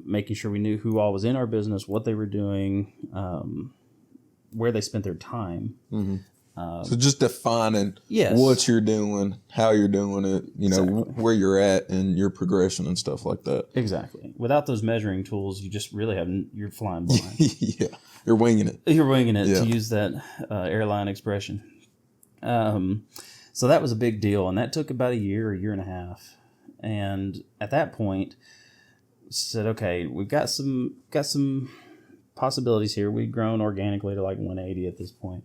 making sure we knew who all was in our business, what they were doing, where they spent their time. Mm-hmm. So just defining what you're doing, how you're doing it, exactly. Where you're at and your progression and stuff like that. Exactly. Without those measuring tools, you just really you're flying blind. Yeah. You're winging it. You're winging it, to use that airline expression. So that was a big deal, and that took about a year and a half. And at that point, said, okay, we've got some possibilities here. We've grown organically to like 180 at this point.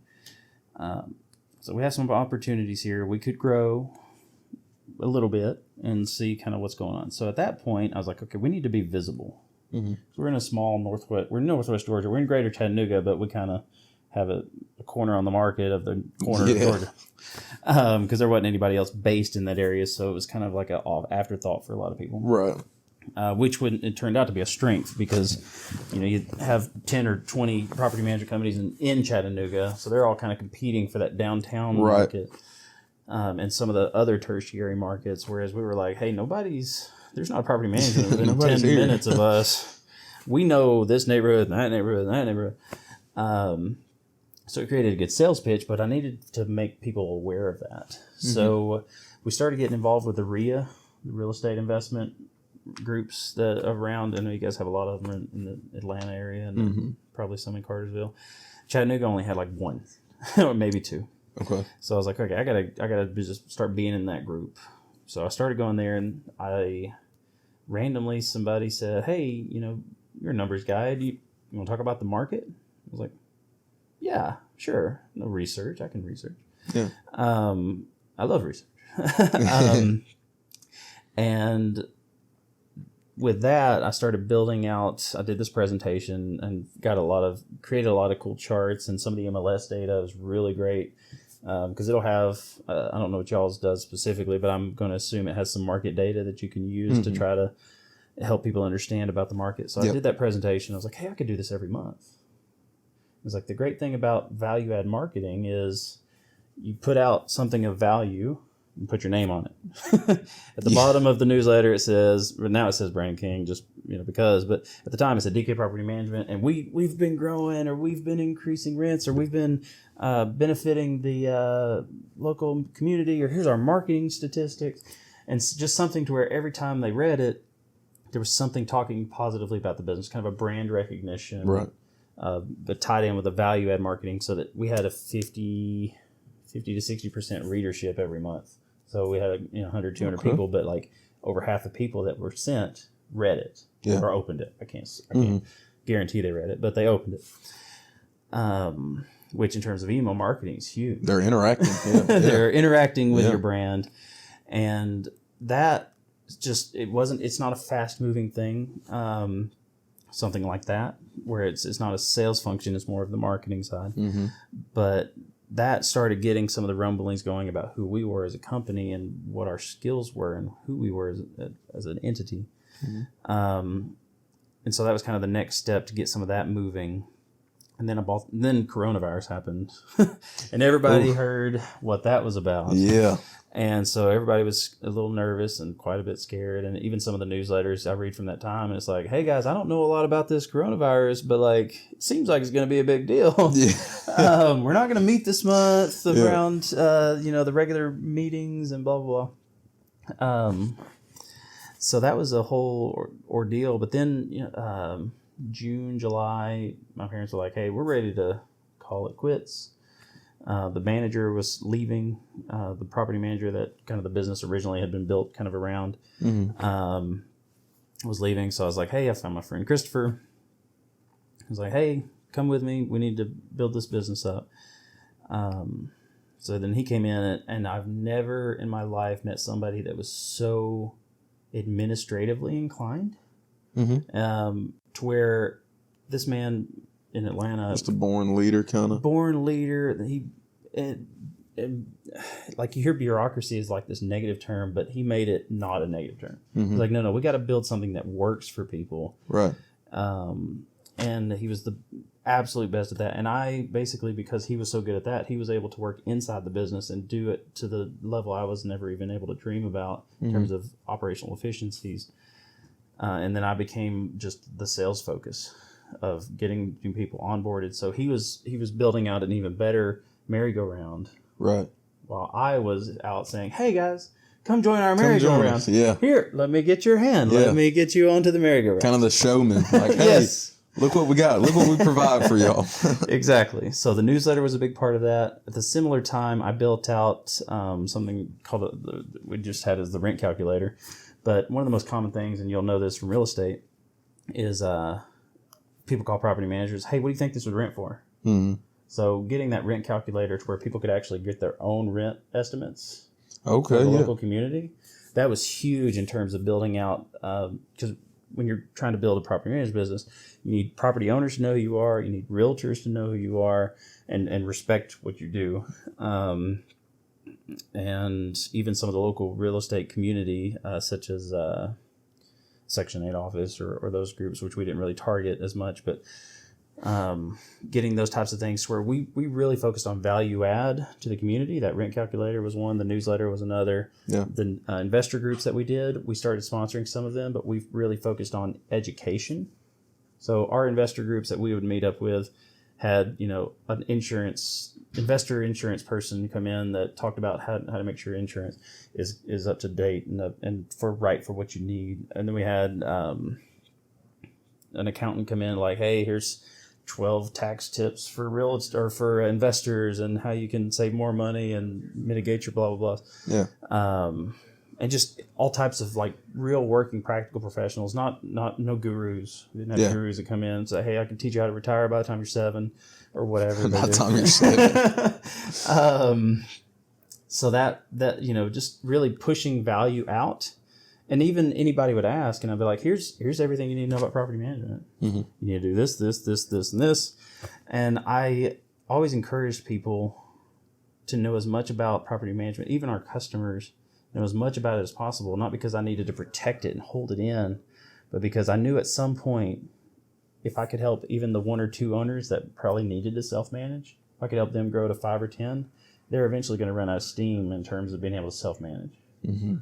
So we have some opportunities here. We could grow a little bit and see kind of what's going on. So at that point, I was like, okay, we need to be visible. Mm-hmm. So we're in a small we're in Northwest Georgia. We're in Greater Chattanooga, but we kind of have a corner on the market of the corner of Georgia. Because there wasn't anybody else based in that area. So it was kind of like an afterthought for a lot of people. Right. It turned out to be a strength because, you have 10 or 20 property management companies in Chattanooga, so they're all kind of competing for that downtown market, and some of the other tertiary markets. Whereas we were like, hey, there's not a property management within 10 minutes of us. We know this neighborhood and that neighborhood and that neighborhood. So it created a good sales pitch, but I needed to make people aware of that. Mm-hmm. So we started getting involved with the RIA, the real estate investment groups that around. I know you guys have a lot of them in the Atlanta area and mm-hmm. probably some in Cartersville. Chattanooga only had like one or maybe two. Okay. So I was like, okay, I gotta just start being in that group. So I started going there, and randomly somebody said, hey, you're a numbers guy. You want to talk about the market? I was like, yeah, sure. No research. I can research. Yeah. I love research. And with that, I started building out. I did this presentation and created a lot of cool charts, and some of the MLS data was really great because it'll have. I don't know what y'all's does specifically, but I'm going to assume it has some market data that you can use mm-hmm. to try to help people understand about the market. So I did that presentation. I was like, hey, I could do this every month. It's like the great thing about value add marketing is you put out something of value and put your name on it. At the bottom of the newsletter, it says, now it says Brand King, just because, but at the time it said DK Property Management, and we've been growing, or we've been increasing rents, or we've been benefiting the local community, or here's our marketing statistics, and it's just something to where every time they read it, there was something talking positively about the business, kind of a brand recognition, right? But tied in with the value add marketing, so that we had a 50 to 60% readership every month. So we had 100, 200 people, but like over half the people that were sent read it or opened it. I can't guarantee they read it, but they opened it. Which in terms of email marketing is huge. They're interacting. They're interacting with your brand, and that just it's not a fast moving thing. Something like that where it's not a sales function, it's more of the marketing side. But that started getting some of the rumblings going about who we were as a company and what our skills were and who we were as an entity. And so that was kind of the next step to get some of that moving. And then coronavirus happened and everybody heard what that was about. Yeah. And so everybody was a little nervous and quite a bit scared. And even some of the newsletters I read from that time, and it's like, hey guys, I don't know a lot about this coronavirus, but like, it seems like it's going to be a big deal. We're not going to meet this month around, the regular meetings and blah, blah, blah. So that was a whole ordeal. But then, June, July, my parents were like, hey, we're ready to call it quits. The manager was leaving, the property manager that kind of the business originally had been built kind of around, was leaving. So I was like, hey, I found my friend Christopher. I was like, hey, come with me. We need to build this business up. So then he came in, and I've never in my life met somebody that was so administratively inclined, to where this man in Atlanta, just a born leader, born leader. Like you hear bureaucracy is like this negative term, but he made it not a negative term. He's like, no, we got to build something that works for people. Right. And he was the absolute best at that. And I basically, because he was so good at that, he was able to work inside the business and do it to the level I was never even able to dream about in terms of operational efficiencies. And then I became just the sales focus of getting new people onboarded. So he was building out an even better merry-go-round. Right. While I was out saying, hey guys, come join our merry-go-round. Yeah. Here, let me get your hand. Yeah. Let me get you onto the merry-go-round. Kind of the showman. Like, hey, yes. Look what we got. Look what we provide for y'all. Exactly. So the newsletter was a big part of that. At the similar time, I built out something called, we just had as the rent calculator. But one of the most common things, and you'll know this from real estate, is people call property managers, hey, what do you think this would rent for? So getting that rent calculator to where people could actually get their own rent estimates for the local community, that was huge in terms of building out, because when you're trying to build a property management business, you need property owners to know who you are, you need realtors to know who you are, and respect what you do. And even some of the local real estate community, such as Section 8 office or those groups, which we didn't really target as much, but getting those types of things where we really focused on value add to the community. That rent calculator was one, the newsletter was another. Yeah. The investor groups that we did, we started sponsoring some of them, but we've really focused on education. So our investor groups that we would meet up with had, an investor insurance person come in that talked about how to make sure insurance is up to date and for what you need. And then we had an accountant come in like, hey, here's 12 tax tips for real estate or for investors and how you can save more money and mitigate your blah, blah, blah. Yeah. And just all types of like real working practical professionals, not no gurus. We didn't have gurus that come in and say, hey, I can teach you how to retire by the time you're 7 or whatever. By the time you're 7. So that just really pushing value out. And even anybody would ask, and I'd be like, here's everything you need to know about property management. You need to do this, and this. And I always encourage people to know as much about property management, even our customers, know as much about it as possible, not because I needed to protect it and hold it in, but because I knew at some point if I could help even the 1 or 2 owners that probably needed to self-manage, if I could help them grow to 5 or 10, they're eventually going to run out of steam in terms of being able to self-manage. Mm-hmm.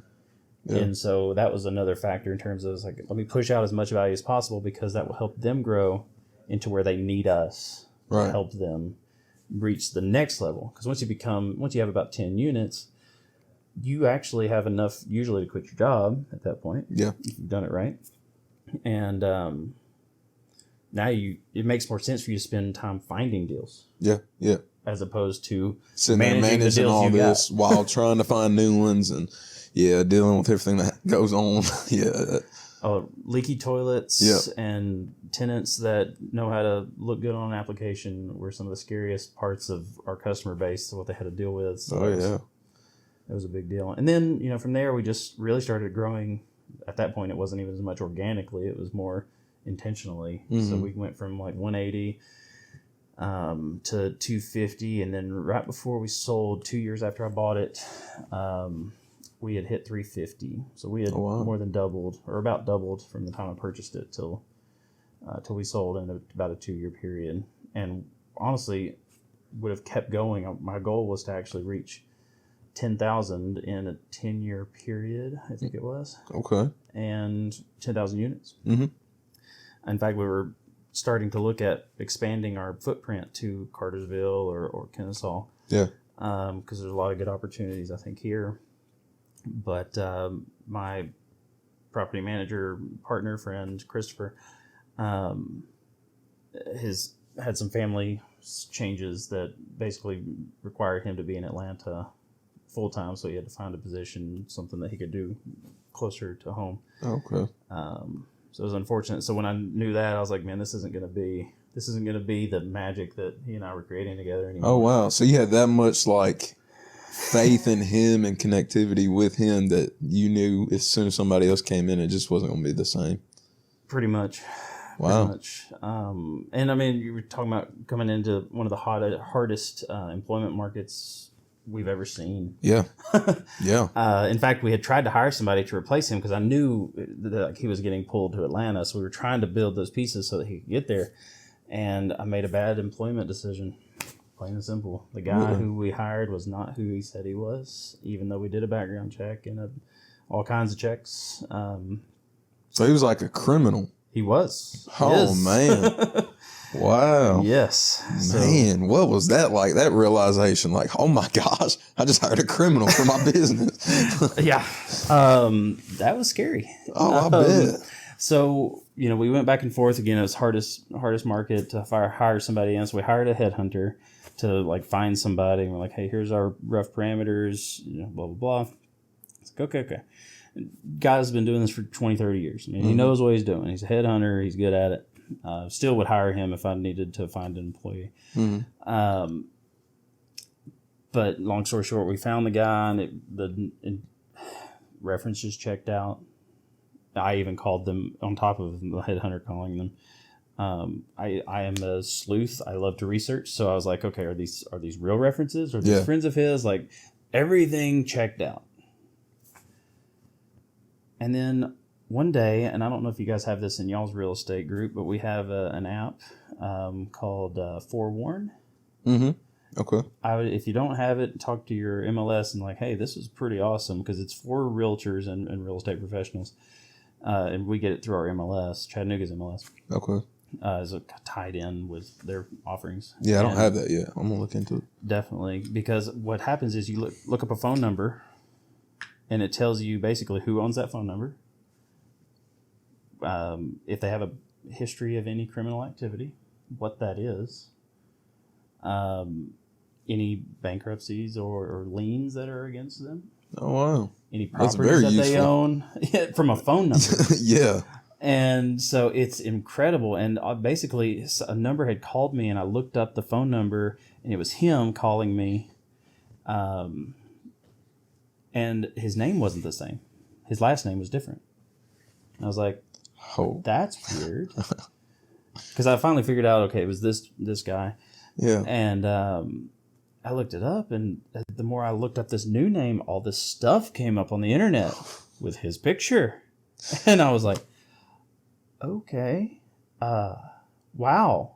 Yeah. And so that was another factor in terms of like, let me push out as much value as possible because that will help them grow into where they need us to help them reach the next level. Because once you have about 10 units, you actually have enough usually to quit your job at that point. Yeah. If you've done it right. And now it makes more sense for you to spend time finding deals. Yeah. Yeah. As opposed to sitting there managing all this while trying to find new ones and dealing with everything that goes on. Leaky toilets and tenants that know how to look good on an application were some of the scariest parts of our customer base, what they had to deal with. So it was a big deal. And then, from there, we just really started growing. At that point, it wasn't even as much organically. It was more intentionally. Mm-hmm. So we went from like 180 to 250. And then right before we sold, 2 years after I bought it, we had hit 350. So we had more than doubled, or about doubled from the time I purchased it till we sold in about a 2-year period. And honestly, would have kept going. My goal was to actually reach 10,000 in a 10-year period, I think it was. Okay. And 10,000 units. Mm-hmm. In fact, we were starting to look at expanding our footprint to Cartersville or Kennesaw. Yeah. Because there's a lot of good opportunities, I think, here. But my property manager, partner, friend, Christopher, has had some family changes that basically required him to be in Atlanta full time. So he had to find a position, something that he could do closer to home. Okay. So it was unfortunate. So when I knew that, I was like, man, this isn't going to be the magic that he and I were creating together anymore. Oh, wow. So you had that much like faith in him and connectivity with him that you knew as soon as somebody else came in, it just wasn't going to be the same. Pretty much. Wow. Pretty much. And I mean, you were talking about coming into one of the hardest employment markets we've ever seen. Yeah. Yeah. In fact, we had tried to hire somebody to replace him because I knew that he was getting pulled to Atlanta. So we were trying to build those pieces so that he could get there. And I made a bad employment decision. Plain and simple. The guy who we hired was not who he said he was, even though we did a background check and all kinds of checks. So he was like a criminal. He was. Oh, man. Wow. Yes. Man, what was that like? That realization, like, oh my gosh, I just hired a criminal for my business. Yeah. That was scary. Oh, I bet. So, we went back and forth again. It was hardest market to hire somebody in. So we hired a headhunter to find somebody. And we're like, hey, here's our rough parameters, blah, blah, blah. It's like, okay. Guy's been doing this for 20, 30 years. I mean, he knows what he's doing. He's a headhunter. He's good at it. Still would hire him if I needed to find an employee. Mm-hmm. But long story short, we found the guy and the references checked out. I even called them on top of the headhunter calling them. I am a sleuth. I love to research. So I was like, okay, are these real references? Are these friends of his? Like, everything checked out. And then one day, and I don't know if you guys have this in y'all's real estate group, but we have an app called Forewarn. Mm-hmm. Okay. If you don't have it, talk to your MLS and hey, this is pretty awesome because it's for realtors and real estate professionals. And we get it through our MLS, Chattanooga's MLS. Okay. Is tied in with their offerings. Yeah, I don't have that yet. I'm going to look into it. Definitely. Because what happens is you look up a phone number and it tells you basically who owns that phone number. If they have a history of any criminal activity, what that is, any bankruptcies or liens that are against them. Oh, wow. Any properties that they own from a phone number. Yeah. And so it's incredible. And basically a number had called me and I looked up the phone number and it was him calling me. And his name wasn't the same. His last name was different. And I was like, oh, that's weird. Because I finally figured out, okay, it was this guy. Yeah. And I looked it up, and the more I looked up this new name, all this stuff came up on the internet with his picture. And I was like, okay, Wow.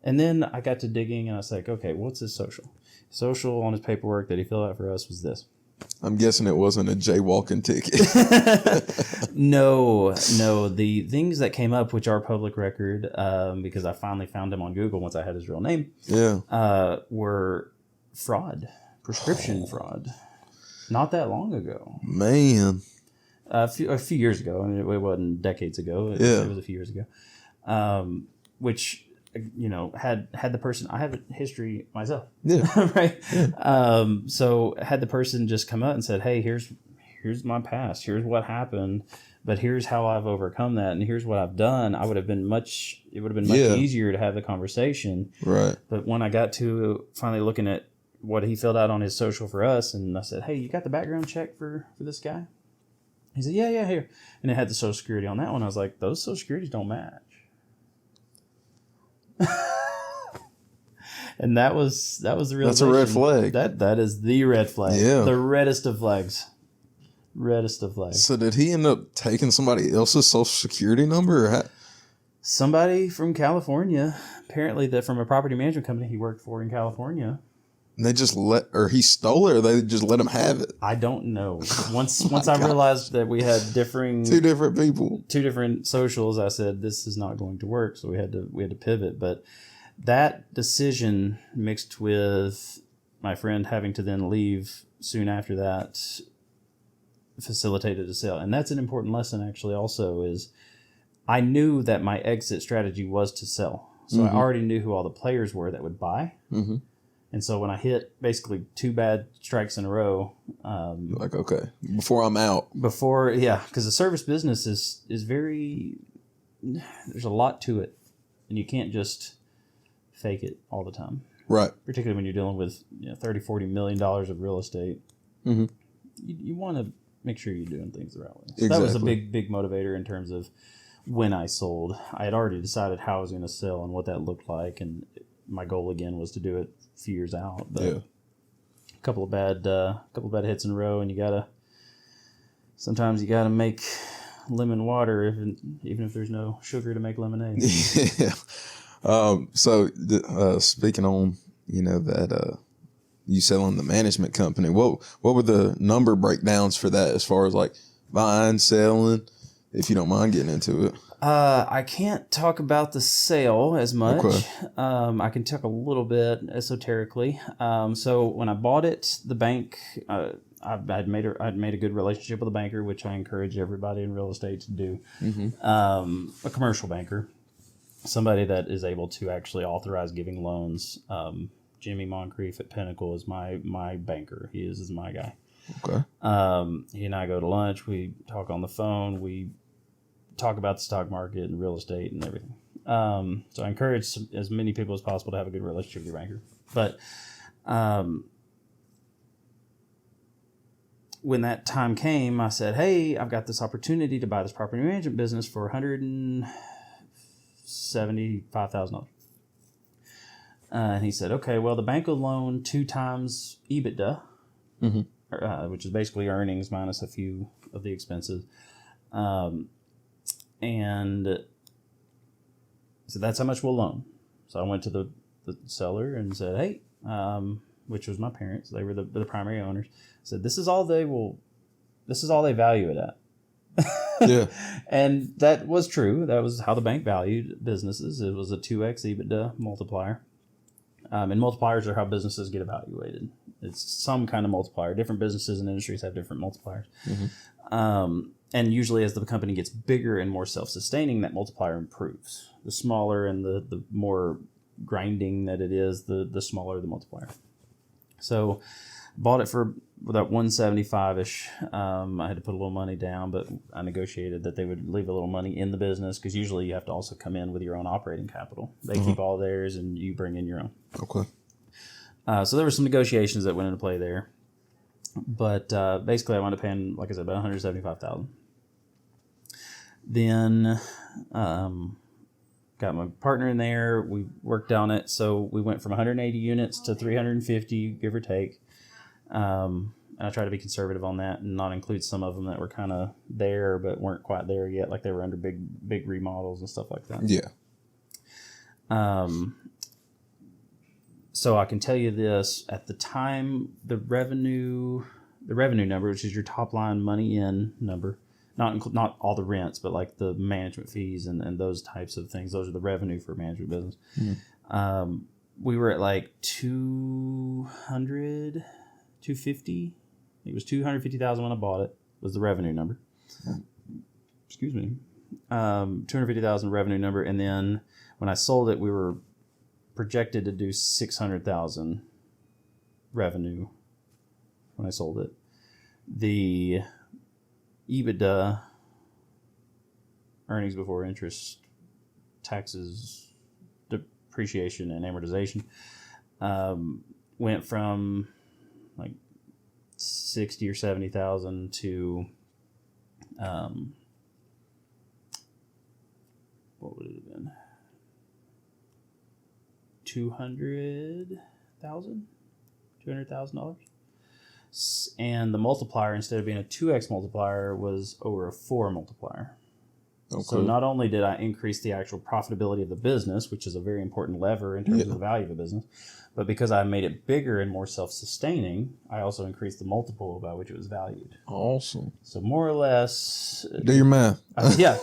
And then I got to digging, and I was like, okay, what's his social? Social on his paperwork that he filled out for us was this. I'm guessing it wasn't a jaywalking ticket. No. The things that came up, which are public record, because I finally found him on Google once I had his real name, were fraud, prescription fraud. Not that long ago. Man. A few years ago. I mean, it wasn't decades ago. It was a few years ago. Which, had the person, I have a history myself. Yeah. Right? Yeah. So had the person just come up and said, hey, here's my past. Here's what happened. But here's how I've overcome that. And here's what I've done. It would have been much easier to have the conversation. Right. But when I got to finally looking at what he filled out on his social for us, and I said, hey, you got the background check for this guy? He said, yeah, here. And it had the Social Security on that one. I was like, those Social Securities don't match. And that was the realization. That's a red flag. That is the red flag. Yeah. The reddest of flags. Reddest of flags. So did he end up taking somebody else's Social Security number? Or Somebody from California, apparently from a property management company he worked for in California. And they just he stole it, or they just let him have it? I don't know. Once I realized that we had two different people, two different socials, I said this is not going to work. So we had to pivot. But that decision, mixed with my friend having to then leave soon after that, facilitated a sale. And that's an important lesson, actually. Also, is I knew that my exit strategy was to sell. So I already knew who all the players were that would buy. Mm-hmm. And so when I hit basically 2 bad strikes in a row, like, okay, before I'm out. Because the service business is very, there's a lot to it, and you can't just fake it all the time. Right. Particularly when you're dealing with $30-40 million of real estate. Mm-hmm. You want to make sure you're doing things the right way. So that was a big motivator in terms of when I sold. I had already decided how I was going to sell and what that looked like, and my goal again was to do it a few years out. But a couple of bad hits in a row, and sometimes you gotta make lemon water even if there's no sugar to make lemonade. Yeah. So speaking on that you selling the management company, what were the number breakdowns for that as far as like buying, selling, if you don't mind getting into it? I can't talk about the sale as much. Okay. I can talk a little bit esoterically. So when I bought it, the bank, I'd made a good relationship with a banker, which I encourage everybody in real estate to do. Mm-hmm. A commercial banker, somebody that is able to actually authorize giving loans. Jimmy Moncrief at Pinnacle is my banker. He is my guy. Okay. He and I go to lunch. We talk on the phone. We talk about the stock market and real estate and everything. So I encourage as many people as possible to have a good relationship with your banker. But when that time came, I said, hey, I've got this opportunity to buy this property management business for $175,000. And he said, okay, well, the bank will loan 2 times EBITDA, which is basically earnings minus a few of the expenses. And so that's how much we'll loan. So I went to the seller and said, hey, which was my parents. They were the primary owners. Said, this is all they value it at. Yeah. And that was true. That was how the bank valued businesses. It was a 2x EBITDA multiplier. And multipliers are how businesses get evaluated. It's some kind of multiplier. Different businesses and industries have different multipliers. Mm-hmm. And usually as the company gets bigger and more self-sustaining, that multiplier improves. The smaller and the more grinding that it is, the smaller the multiplier. So bought it for about 175-ish. I had to put a little money down, but I negotiated that they would leave a little money in the business because usually you have to also come in with your own operating capital. They keep all theirs and you bring in your own. Okay. So there were some negotiations that went into play there. But basically I wound up paying, like I said, about $175,000. Then got my partner in there. We worked on it. So we went from 180 units to 350, give or take. And I try to be conservative on that and not include some of them that were kind of there but weren't quite there yet, like they were under big remodels and stuff like that. Yeah. So I can tell you this: at the time, the revenue number, which is your top line money in number, not all the rents, but like the management fees and those types of things. Those are the revenue for management business. We were at like 250. I think it was 250,000 when I bought it. Was the revenue number. Excuse me. 250,000 revenue number, and then when I sold it, we were projected to do 600,000 revenue when I sold it. The EBITDA, earnings before interest, taxes, depreciation, and amortization, went from like 60 or 70,000 to what would it have been? $200,000. And the multiplier, instead of being a 2x multiplier, was over a 4 multiplier. Okay. So not only did I increase the actual profitability of the business, which is a very important lever in terms of the value of the business, but because I made it bigger and more self-sustaining, I also increased the multiple by which it was valued. Awesome. So more or less... Do your math.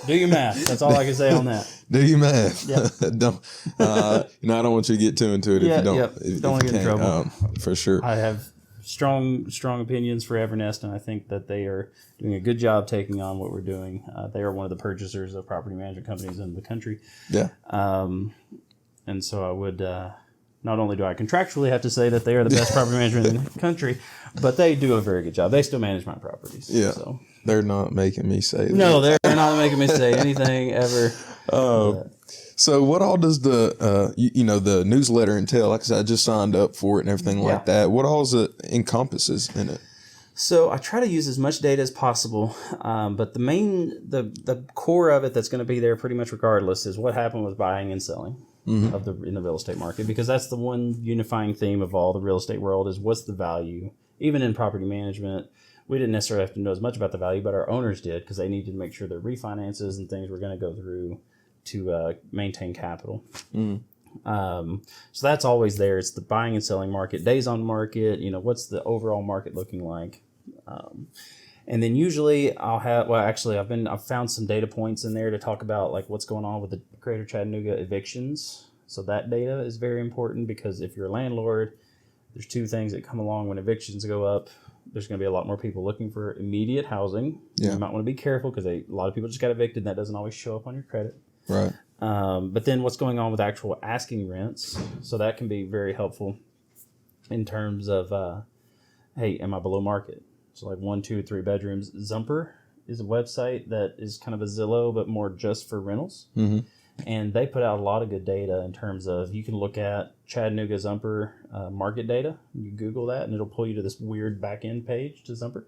Do your math. That's all I can say on that. Do your math. Yeah. Don't, I don't want you to get too into it if you don't. If don't get in trouble. For sure. I have strong opinions for Evernest, and I think that they are doing a good job taking on what we're doing. They are one of the purchasers of property management companies in the country. Yeah. And so I would, not only do I contractually have to say that they are the best property management in the country, but they do a very good job. They still manage my properties. Yeah. So they're not making me say that. No, they're not making me say anything ever. So what all does the the newsletter entail? Like I said, I just signed up for it and everything like that. What all is it encompasses in it? So I try to use as much data as possible, but the core of it that's going to be there pretty much regardless is what happened with buying and selling in the real estate market, because that's the one unifying theme of all the real estate world is what's the value. Even in property management, we didn't necessarily have to know as much about the value, but our owners did because they needed to make sure their refinances and things were going to go through to maintain capital. So that's always there. It's the buying and selling market, days on market, what's the overall market looking like. And then usually I've found some data points in there to talk about like what's going on with the Greater Chattanooga evictions. So that data is very important because if you're a landlord, there's two things that come along when evictions go up. There's going to be a lot more people looking for immediate housing. Yeah. You might want to be careful because a lot of people just got evicted and that doesn't always show up on your credit. Right. But then what's going on with actual asking rents. So that can be very helpful in terms of, hey, am I below market? So like 1, 2, 3 bedrooms. Zumper is a website that is kind of a Zillow, but more just for rentals. Mm-hmm. And they put out a lot of good data in terms of you can look at Chattanooga Zumper market data. You Google that and it'll pull you to this weird back end page to Zumper.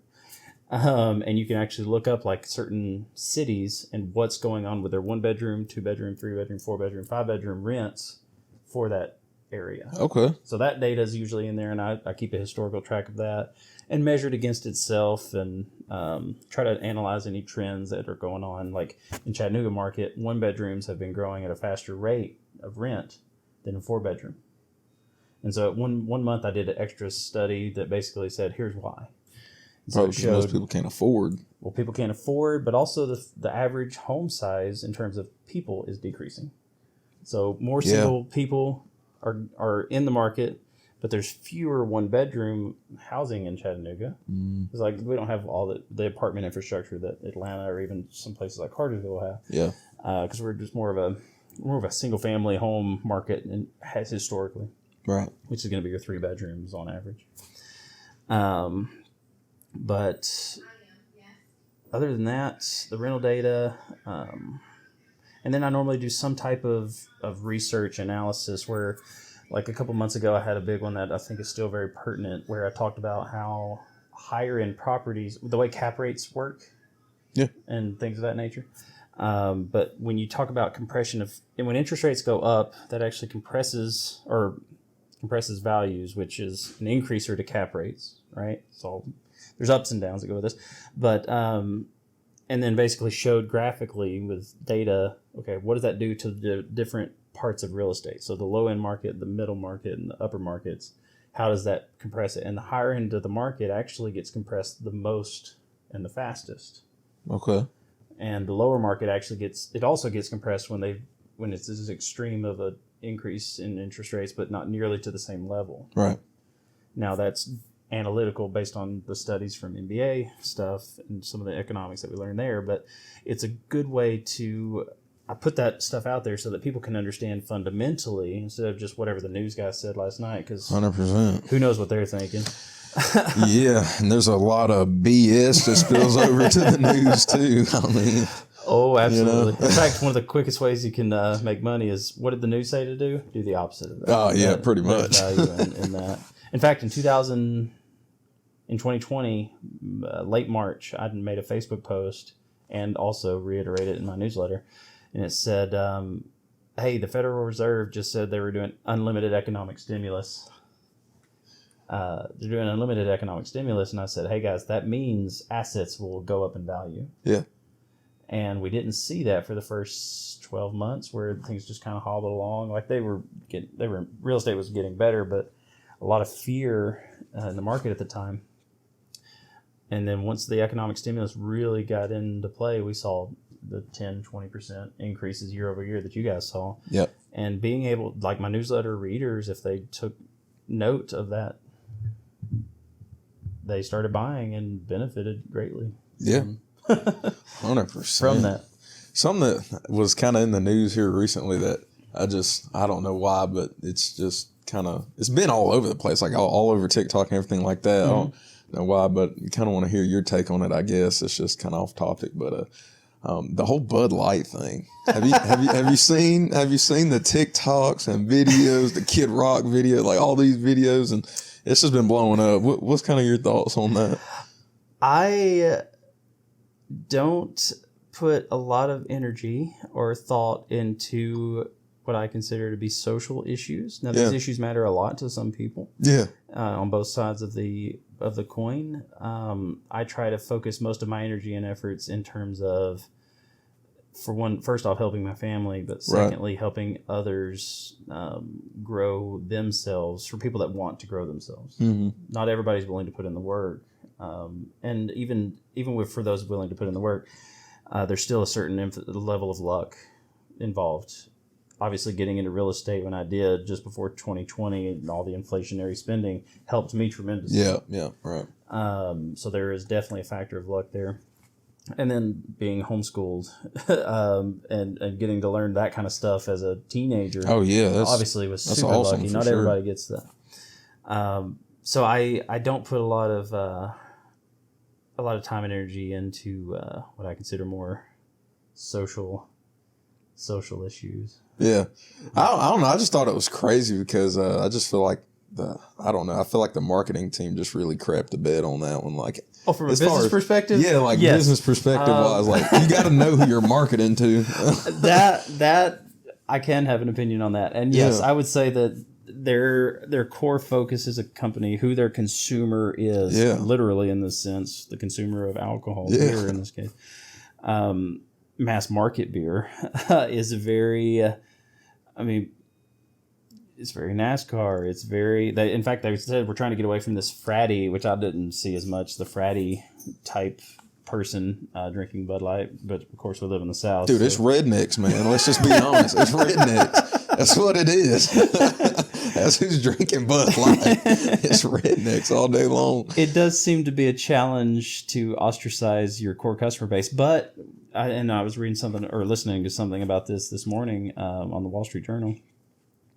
And you can actually look up like certain cities and what's going on with their 1 bedroom, 2 bedroom, 3 bedroom, 4 bedroom, 5 bedroom rents for that area. Okay. So that data is usually in there, and I keep a historical track of that and measure it against itself and try to analyze any trends that are going on. Like in Chattanooga market, 1 bedrooms have been growing at a faster rate of rent than a 4 bedroom. And so one month I did an extra study that basically said, here's why. So probably because most people can't afford. Well, people can't afford, but also the average home size in terms of people is decreasing. So more single people are in the market, but there's fewer 1-bedroom housing in Chattanooga. It's like we don't have all the apartment infrastructure that Atlanta or even some places like Cartersville have. Yeah, because we're just more of a single family home market and has historically, right, which is going to be your 3 bedrooms on average. But other than that, the rental data, and then I normally do some type of research analysis where, like a couple months ago, I had a big one that I think is still very pertinent where I talked about how higher end properties, the way cap rates work and things of that nature. But when you talk about compression and when interest rates go up, that actually compresses values, which is an increaser to cap rates, right? So there's ups and downs that go with this, but and then basically showed graphically with data, okay, what does that do to the different parts of real estate. So the low end market, the middle market, and the upper markets, how does that compress it? And the higher end of the market actually gets compressed the most and the fastest. Okay. And the lower market actually also gets compressed when it's this extreme of a increase in interest rates, but not nearly to the same level. Right. Now that's analytical based on the studies from MBA stuff and some of the economics that we learned there, but it's a good way I put that stuff out there so that people can understand fundamentally instead of just whatever the news guy said last night, because 100%. who knows what they're thinking. Yeah, and there's a lot of BS that spills over to the news too. I mean, oh, absolutely. In fact, one of the quickest ways you can make money is, what did the news say to do? Do the opposite of that. Oh, yeah, pretty much. Value in that. In fact, in 2020, late March, I made a Facebook post and also reiterated it in my newsletter. And it said, hey, the Federal Reserve just said they were doing unlimited economic stimulus. They're doing unlimited economic stimulus. And I said, hey, guys, that means assets will go up in value. Yeah. And we didn't see that for the first 12 months where things just kind of hobbled along. Like real estate was getting better, but a lot of fear in the market at the time. And then once the economic stimulus really got into play, we saw the 10-20% increases year over year that you guys saw. Yep. And being able, like my newsletter readers, if they took note of that, they started buying and benefited greatly. Yeah. 100%. From that. Something that was kind of in the news here recently that I don't know why, but it's just it's been all over the place, like all over TikTok and everything like that. Mm-hmm. I don't know why, but you kind of want to hear your take on it, I guess. It's just kind of off topic, but the whole Bud Light thing. Have you seen the TikToks and videos, the Kid Rock video, like all these videos, and it's just been blowing up. What's kind of your thoughts on that? I don't put a lot of energy or thought into what I consider to be social issues. Now, these issues matter a lot to some people. Yeah. On both sides of the coin. I try to focus most of my energy and efforts in terms of, first off, helping my family, but secondly, helping others grow themselves, for people that want to grow themselves. Mm-hmm. Not everybody's willing to put in the work. And even for those willing to put in the work, there's still a certain level of luck involved. Obviously, getting into real estate when I did just before 2020 and all the inflationary spending helped me tremendously. Yeah, right. So there is definitely a factor of luck there. And then being homeschooled and getting to learn that kind of stuff as a teenager. Oh, yeah. Obviously was super awesome, lucky. Not everybody gets that. So I don't put a lot of time and energy into what I consider more social issues. Yeah. I don't know. I just thought it was crazy because I just feel like I feel like the marketing team just really crapped the bed on that one. Like, from a business perspective? Yeah, like business perspective wise, like you got to know who you're marketing to. that I can have an opinion on that. And yes, I would say that their core focus as a company, who their consumer is, literally in this sense, the consumer of alcohol, beer in this case, mass market beer, is very, it's very NASCAR. It's very, in fact, they said we're trying to get away from this fratty, which I didn't see as much, the fratty type person drinking Bud Light. But of course, we live in the South. Dude, it's rednecks, man. Let's just be honest. It's rednecks. That's what it is. That's who's drinking Bud Light. It's rednecks all day long. It does seem to be a challenge to ostracize your core customer base. But, I was reading something or listening to something about this morning on the Wall Street Journal.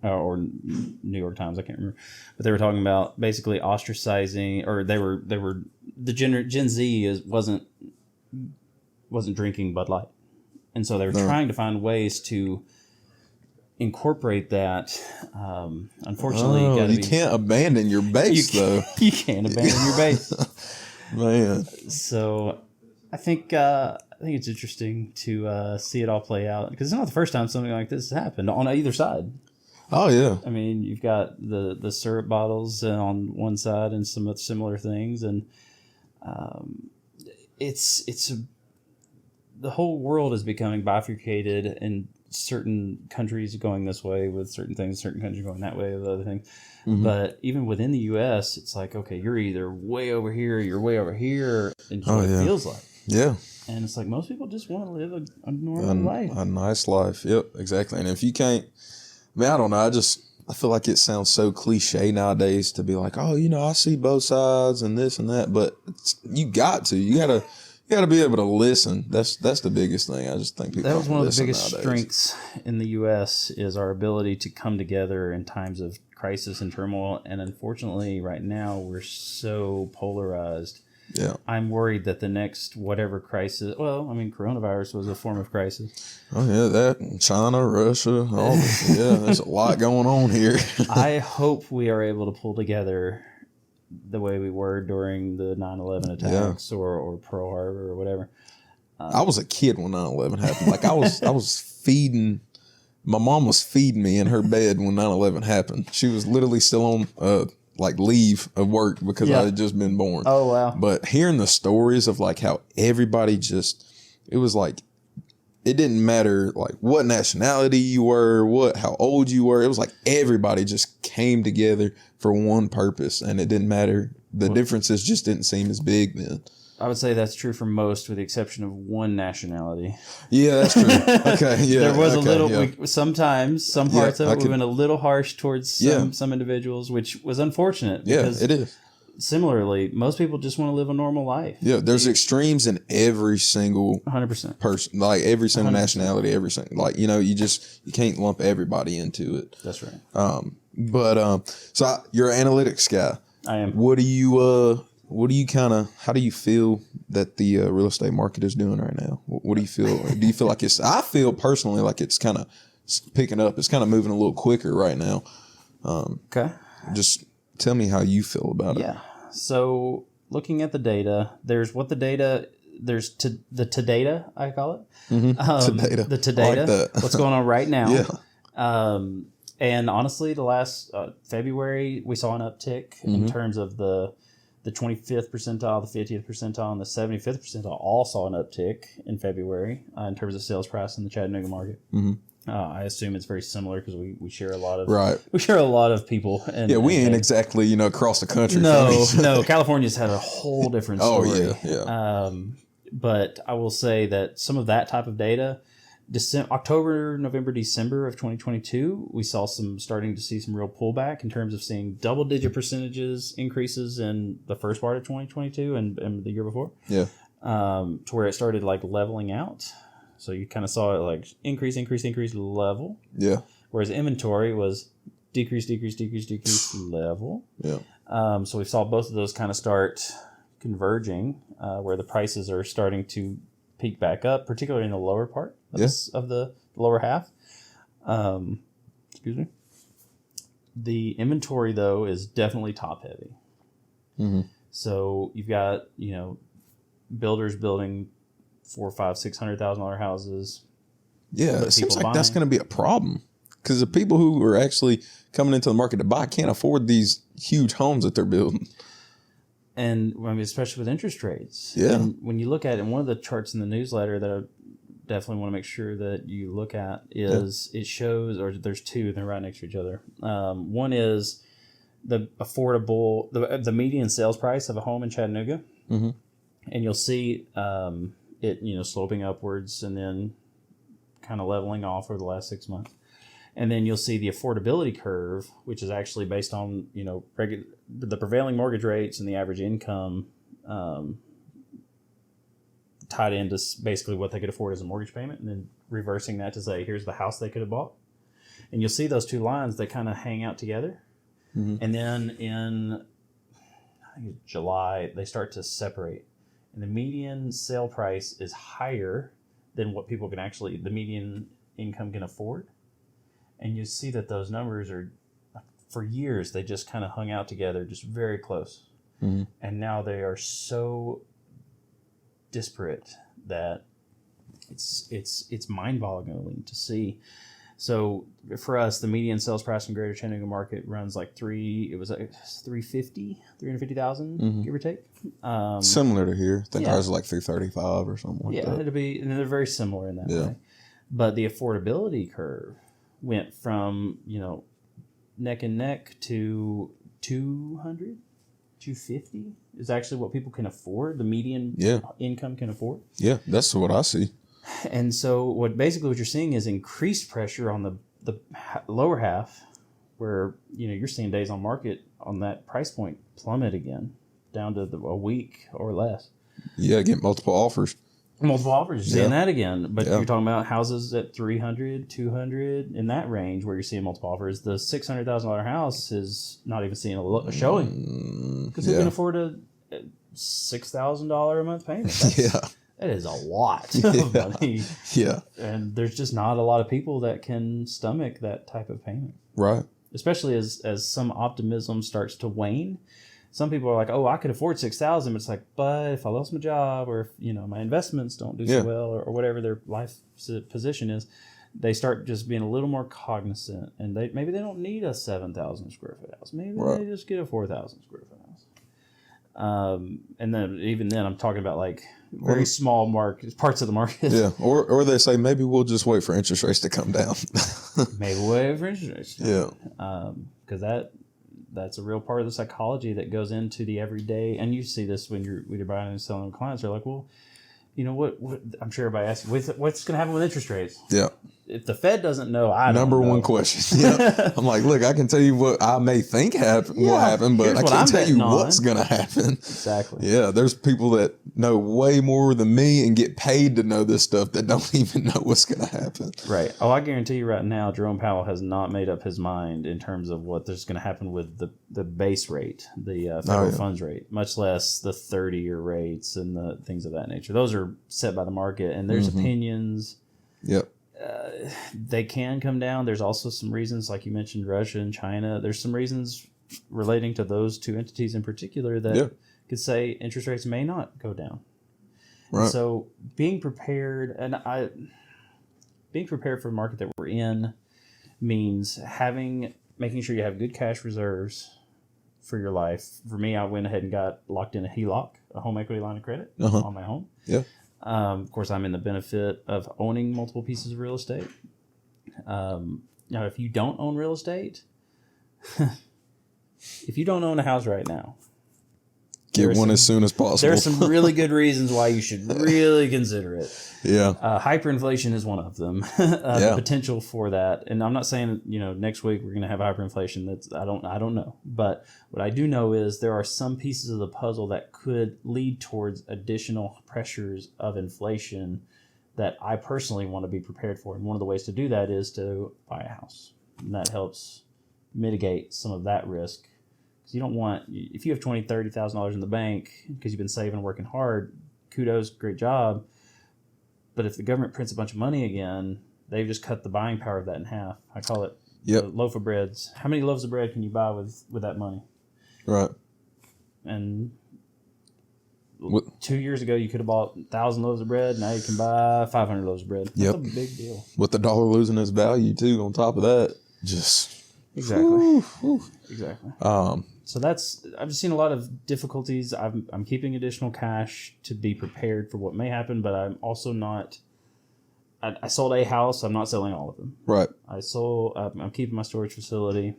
Or New York Times, I can't remember, but they were talking about basically ostracizing, or they were the Gen Z wasn't drinking Bud Light, and so they were trying to find ways to incorporate that. Unfortunately, you can't abandon your base, though. You can't abandon your base, man. So I think it's interesting to see it all play out, because it's not the first time something like this has happened on either side. Oh, yeah. I mean, you've got the syrup bottles on one side and some similar things. And the whole world is becoming bifurcated in certain countries going this way with certain things, certain countries going that way with other things. Mm-hmm. But even within the U.S., it's like, okay, you're either way over here, or you're way over here, and just what it feels like. Yeah. And it's like most people just want to live a normal life. A nice life. Yep, exactly. And if you can't, I don't know. I feel like it sounds so cliche nowadays to be like, oh, I see both sides and this and that. But you got to. You gotta be able to listen. That's the biggest thing. I just think people that was one of the biggest nowadays. strengths in the U.S. is our ability to come together in times of crisis and turmoil. And unfortunately, right now we're so polarized. Yeah, I'm worried that the next whatever crisis. Well, I mean, coronavirus was a form of crisis. Oh yeah, that China, Russia, all this. Yeah, there's a lot going on here. I hope we are able to pull together the way we were during the 9/11 attacks or Pearl Harbor or whatever. I was a kid when 9/11 happened. Like I was feeding. My mom was feeding me in her bed when 9/11 happened. She was literally still on leave of work because I had just been born. Oh wow! But hearing the stories of like how everybody it was like it didn't matter like what nationality you were, how old you were. It was like everybody just came together for one purpose, and it didn't matter. The differences just didn't seem as big then. I would say that's true for most, with the exception of one nationality. Yeah, that's true. Okay, yeah. There was a little. Yeah. Sometimes some parts of it we've been a little harsh towards some individuals, which was unfortunate. Because it is. Similarly, most people just want to live a normal life. Yeah, there's extremes in every single 100% person, like every single 100%. nationality, every single you can't lump everybody into it. That's right. So you're an analytics guy. I am. How do you feel that the real estate market is doing right now? What do you feel? Do you feel like I feel personally like it's kind of picking up. It's kind of moving a little quicker right now. Okay. Just tell me how you feel about it. Yeah. So looking at the data, there's the data, I call it. Mm-hmm. The data. Like what's going on right now. Yeah. And honestly, the last February, we saw an uptick in terms of the 25th percentile, the 50th percentile, and the 75th percentile all saw an uptick in February in terms of sales price in the Chattanooga market. Mm-hmm. I assume it's very similar because we share a lot of we share a lot of people. And, we ain't exactly across the country. No. California's had a whole different story. Oh yeah. But I will say that some of that type of data, October, November, December of 2022, we saw starting to see some real pullback in terms of seeing double-digit percentages increases in the first part of 2022 and the year before. Yeah. To where it started like leveling out. So you kind of saw it like increase, level. Yeah. Whereas inventory was decrease, level. Yeah. So we saw both of those kind of start converging, where the prices are starting to peak back up, particularly in the lower part of the lower half. Excuse me. The inventory, though, is definitely top heavy. Mm-hmm. So you've got, builders building $400,000-$600,000 houses. Yeah, it seems like that's going to be a problem because the people who are actually coming into the market to buy can't afford these huge homes that they're building. And I mean, especially with interest rates. Yeah. And when you look at it, one of the charts in the newsletter that I definitely want to make sure that you look at is it shows, or there's two, they're right next to each other. One is the the median sales price of a home in Chattanooga. Mm-hmm. And you'll see it, sloping upwards and then kind of leveling off over the last 6 months. And then you'll see the affordability curve, which is actually based on, the prevailing mortgage rates and the average income tied into basically what they could afford as a mortgage payment, and then reversing that to say, here's the house they could have bought. And you'll see those two lines, they kind of hang out together. Mm-hmm. And then in I think it's July, they start to separate. And the median sale price is higher than what people can the median income can afford. And you see that those numbers are, for years, they just kind of hung out together, just very close. Mm-hmm. And now they are so disparate that it's mind-boggling to see. So for us, the median sales price in Greater Chattanooga market runs like $350,000, give or take. Similar to here. I think ours is like $335 or something like that. Yeah, and they're very similar in that way. But the affordability curve went from, neck and neck to 200, 250 is actually what people can afford. The median income can afford. Yeah, that's what I see. And so what you're seeing is increased pressure on the lower half, where you're seeing days on market on that price point plummet again down to a week or less. Yeah, get multiple offers. You're seeing that again. But you're talking about houses at 300, 200 in that range where you're seeing multiple offers. The $600,000 house is not even seeing a showing because who can afford a $6,000 a month payment? That is a lot of money. Yeah. And there's just not a lot of people that can stomach that type of payment. Right. Especially as some optimism starts to wane. Some people are like, oh, I could afford $6,000. But it's like, but if I lost my job or if, my investments don't do so well or whatever their life position is, they start just being a little more cognizant. And maybe they don't need a 7,000 square foot house. Maybe they just get a 4,000 square foot house. And then even then I'm talking about like very small parts of the market. Yeah. Or they say, maybe we'll just wait for interest rates to come down. Maybe wait for interest rates. Yeah. Because that's a real part of the psychology that goes into the everyday. And you see this when you're buying and selling with clients. They're like, well, what I'm sure everybody asks, what's going to happen with interest rates? Yeah. If the Fed doesn't know, I don't know. Number one question. Yeah. I'm like, look, I can tell you what I may think will happen, but I can't tell you what's going to happen. Exactly. Yeah. There's people that know way more than me and get paid to know this stuff that don't even know what's going to happen. Right. Oh, I guarantee you right now, Jerome Powell has not made up his mind in terms of what there's going to happen with the base rate, the federal funds rate, much less the 30-year rates and the things of that nature. Those are set by the market, and there's opinions. Yep. They can come down. There's also some reasons, like you mentioned, Russia and China. There's some reasons relating to those two entities in particular that could say interest rates may not go down. Right. So being prepared, being prepared for the market that we're in means making sure you have good cash reserves for your life. For me, I went ahead and got locked in a HELOC, a home equity line of credit on my home. Yeah. Of course, I'm in the benefit of owning multiple pieces of real estate. Now, if you don't own real estate, if you don't own a house right now, get one as soon as possible. There's some really good reasons why you should really consider it. Yeah. Hyperinflation is one of them. The potential for that. And I'm not saying, next week we're going to have hyperinflation. I don't know. But what I do know is there are some pieces of the puzzle that could lead towards additional pressures of inflation that I personally want to be prepared for. And one of the ways to do that is to buy a house. And that helps mitigate some of that risk. Because you don't want, if you have $20,000, $30,000 in the bank because you've been saving and working hard, kudos, great job. But if the government prints a bunch of money again, they've just cut the buying power of that in half. I call it the loaf of breads. How many loaves of bread can you buy with that money? Right. And 2 years ago, you could have bought 1,000 loaves of bread. Now you can buy 500 loaves of bread. That's a big deal. With the dollar losing its value, too, on top of that. Just... Exactly. Exactly. So I've just seen a lot of difficulties. I'm keeping additional cash to be prepared for what may happen, but I'm also not. I sold a house. I'm not selling all of them. Right. I'm keeping my storage facility.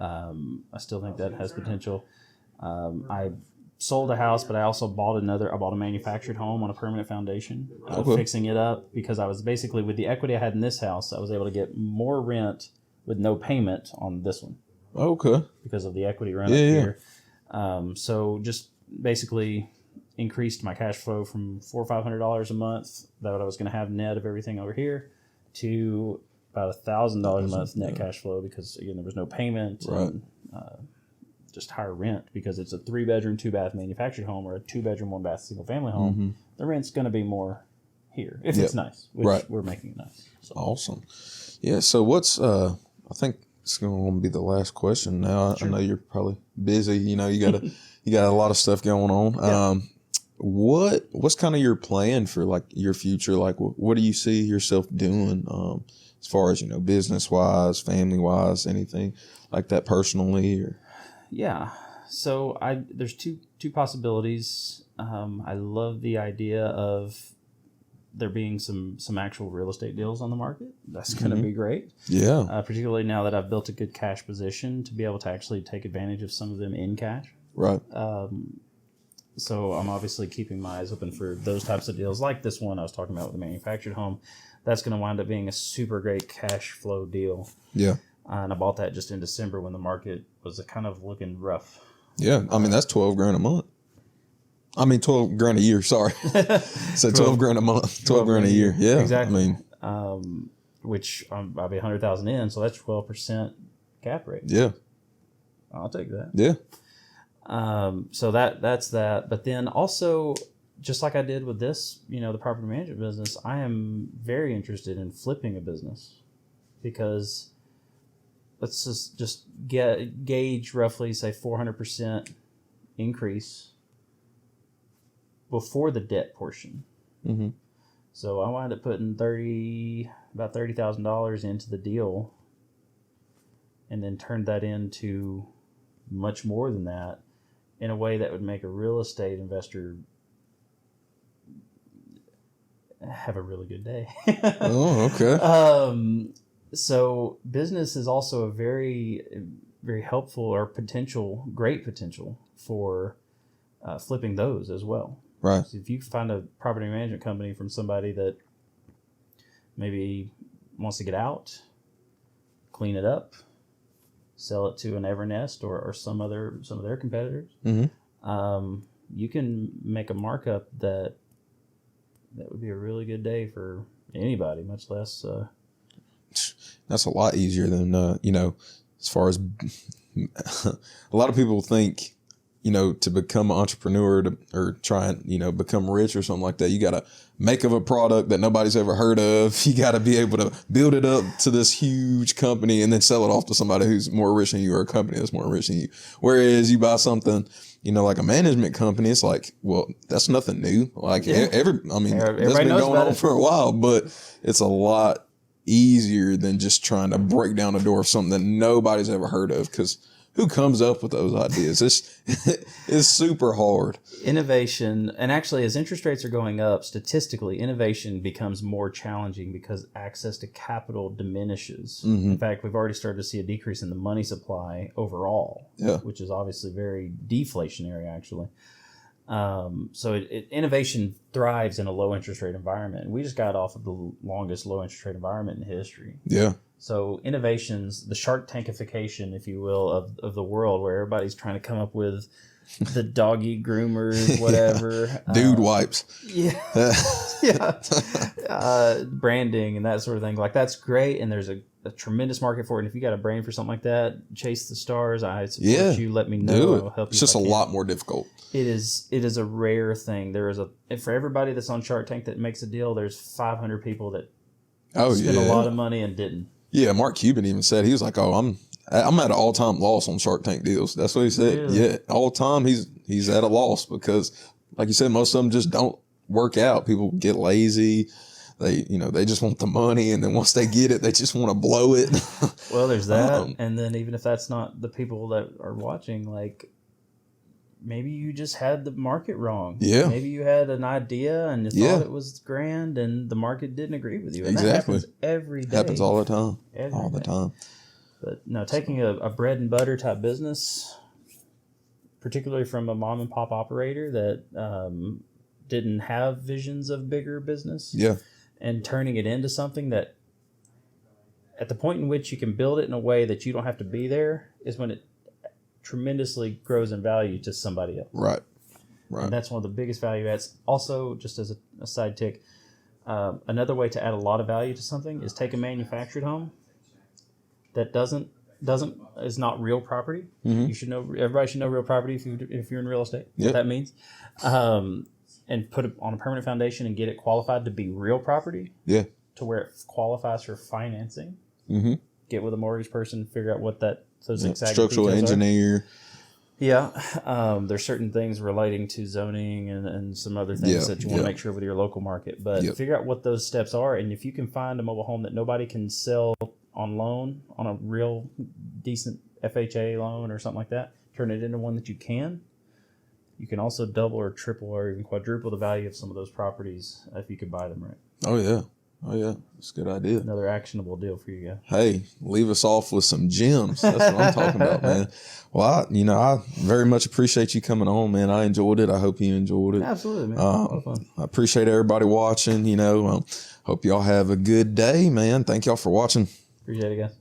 I still think that has potential. I sold a house, but I also bought a manufactured home on a permanent foundation, fixing it up because I was basically, with the equity I had in this house, I was able to get more rent with no payment on this one. Okay. Because of the equity run up here. So just basically increased my cash flow from $400 or $500 a month that I was going to have net of everything over here to about $1,000 a month net cash flow because, again, there was no payment and just higher rent because it's a 3-bedroom, 2-bath manufactured home or a 2-bedroom, 1-bath single-family home. Mm-hmm. The rent's going to be more here if it's nice, which we're making it nice. So. Awesome. Yeah, so what's... I think it's going to be the last question now. Sure. I know you're probably busy. You got a lot of stuff going on. Yeah. What's kind of your plan for like your future? Like, what do you see yourself doing as far as business wise, family wise, anything like that personally? Or? Yeah. So there's two possibilities. I love the idea of there being some actual real estate deals on the market. That's going to be great. Yeah. Particularly now that I've built a good cash position to be able to actually take advantage of some of them in cash. Right. So I'm obviously keeping my eyes open for those types of deals, like this one I was talking about with the manufactured home. That's going to wind up being a super great cash flow deal. Yeah. And I bought that just in December when the market was kind of looking rough. Yeah. I mean, that's $12,000 a month. I mean, $12,000 a year. Sorry. So $12,000 a month, $12,000 a year. Yeah. Exactly. I mean, which I'll be 100,000 in, so that's 12% cap rate. Yeah. I'll take that. Yeah. So that's that. But then also, just like I did with this, the property management business, I am very interested in flipping a business, because let's just gauge roughly, say, 400% increase before the debt portion. Mm-hmm. So I wound up putting about $30,000 into the deal, and then turned that into much more than that in a way that would make a real estate investor have a really good day. Oh, okay. So business is also a very, very helpful or great potential for flipping those as well. Right. So if you find a property management company from somebody that maybe wants to get out, clean it up, sell it to an Evernest or some of their competitors, you can make a markup that would be a really good day for anybody, much less. That's a lot easier than, as far as a lot of people think, to become an entrepreneur or try and, become rich or something like that, you got to make up a product that nobody's ever heard of. You got to be able to build it up to this huge company and then sell it off to somebody who's more rich than you, or a company that's more rich than you. Whereas you buy something, like a management company, it's like, well, that's nothing new. Like that's been going on for a while, but it's a lot easier than just trying to break down the door of something that nobody's ever heard of, because who comes up with those ideas? It's super hard. Innovation, and actually as interest rates are going up, statistically, innovation becomes more challenging because access to capital diminishes. Mm-hmm. In fact, we've already started to see a decrease in the money supply overall, which is obviously very deflationary, actually. So innovation thrives in a low interest rate environment. We just got off of the longest low interest rate environment in history. Yeah. So innovations, the Shark Tankification, if you will, of the world, where everybody's trying to come up with the doggy groomers, whatever. Dude wipes. Yeah. Branding and that sort of thing. Like, that's great. And there's a tremendous market for it. And if you got a brain for something like that, chase the stars. I support you. Let me know. Do it. I will help you. It's just a lot more difficult. It is a rare thing. For everybody that's on Shark Tank that makes a deal, there's 500 people that spent a lot of money and didn't. Yeah, Mark Cuban even said, he was like, "Oh, I'm at an all-time loss on Shark Tank deals." That's what he said. Really? Yeah, all time he's at a loss, because, like you said, most of them just don't work out. People get lazy. They just want the money, and then once they get it, they just want to blow it. Well, there's that, and then even if that's not the people that are watching, like, maybe you just had the market wrong. Yeah. Maybe you had an idea and you thought it was grand, and the market didn't agree with you. And that happens every day. Happens all the time. The time. But no, taking a bread and butter type business, particularly from a mom and pop operator that didn't have visions of bigger business, and turning it into something that, at the point in which you can build it in a way that you don't have to be there, is when it tremendously grows in value to somebody else. Right. And that's one of the biggest value adds. Also, just as a side tick, another way to add a lot of value to something is take a manufactured home that is not real property. Mm-hmm. Everybody should know real property if you're in real estate. What that means. And put it on a permanent foundation and get it qualified to be real property. Yeah. To where it qualifies for financing. Mm-hmm. Get with a mortgage person, figure out what those exact structural engineer. Yeah. There's certain things relating to zoning and some other things that you want to make sure with your local market. But figure out what those steps are. And if you can find a mobile home that nobody can sell on loan, on a real decent FHA loan or something like that, turn it into one that you can. You can also double or triple or even quadruple the value of some of those properties if you could buy them right. Oh yeah. Oh yeah. It's a good idea. Another actionable deal for you guys. Hey, leave us off with some gems. That's what I'm talking about, man. Well, I very much appreciate you coming on, man. I enjoyed it. I hope you enjoyed it. Absolutely, man. A lot of fun. I appreciate everybody watching. Hope y'all have a good day, man. Thank y'all for watching. Appreciate it, guys.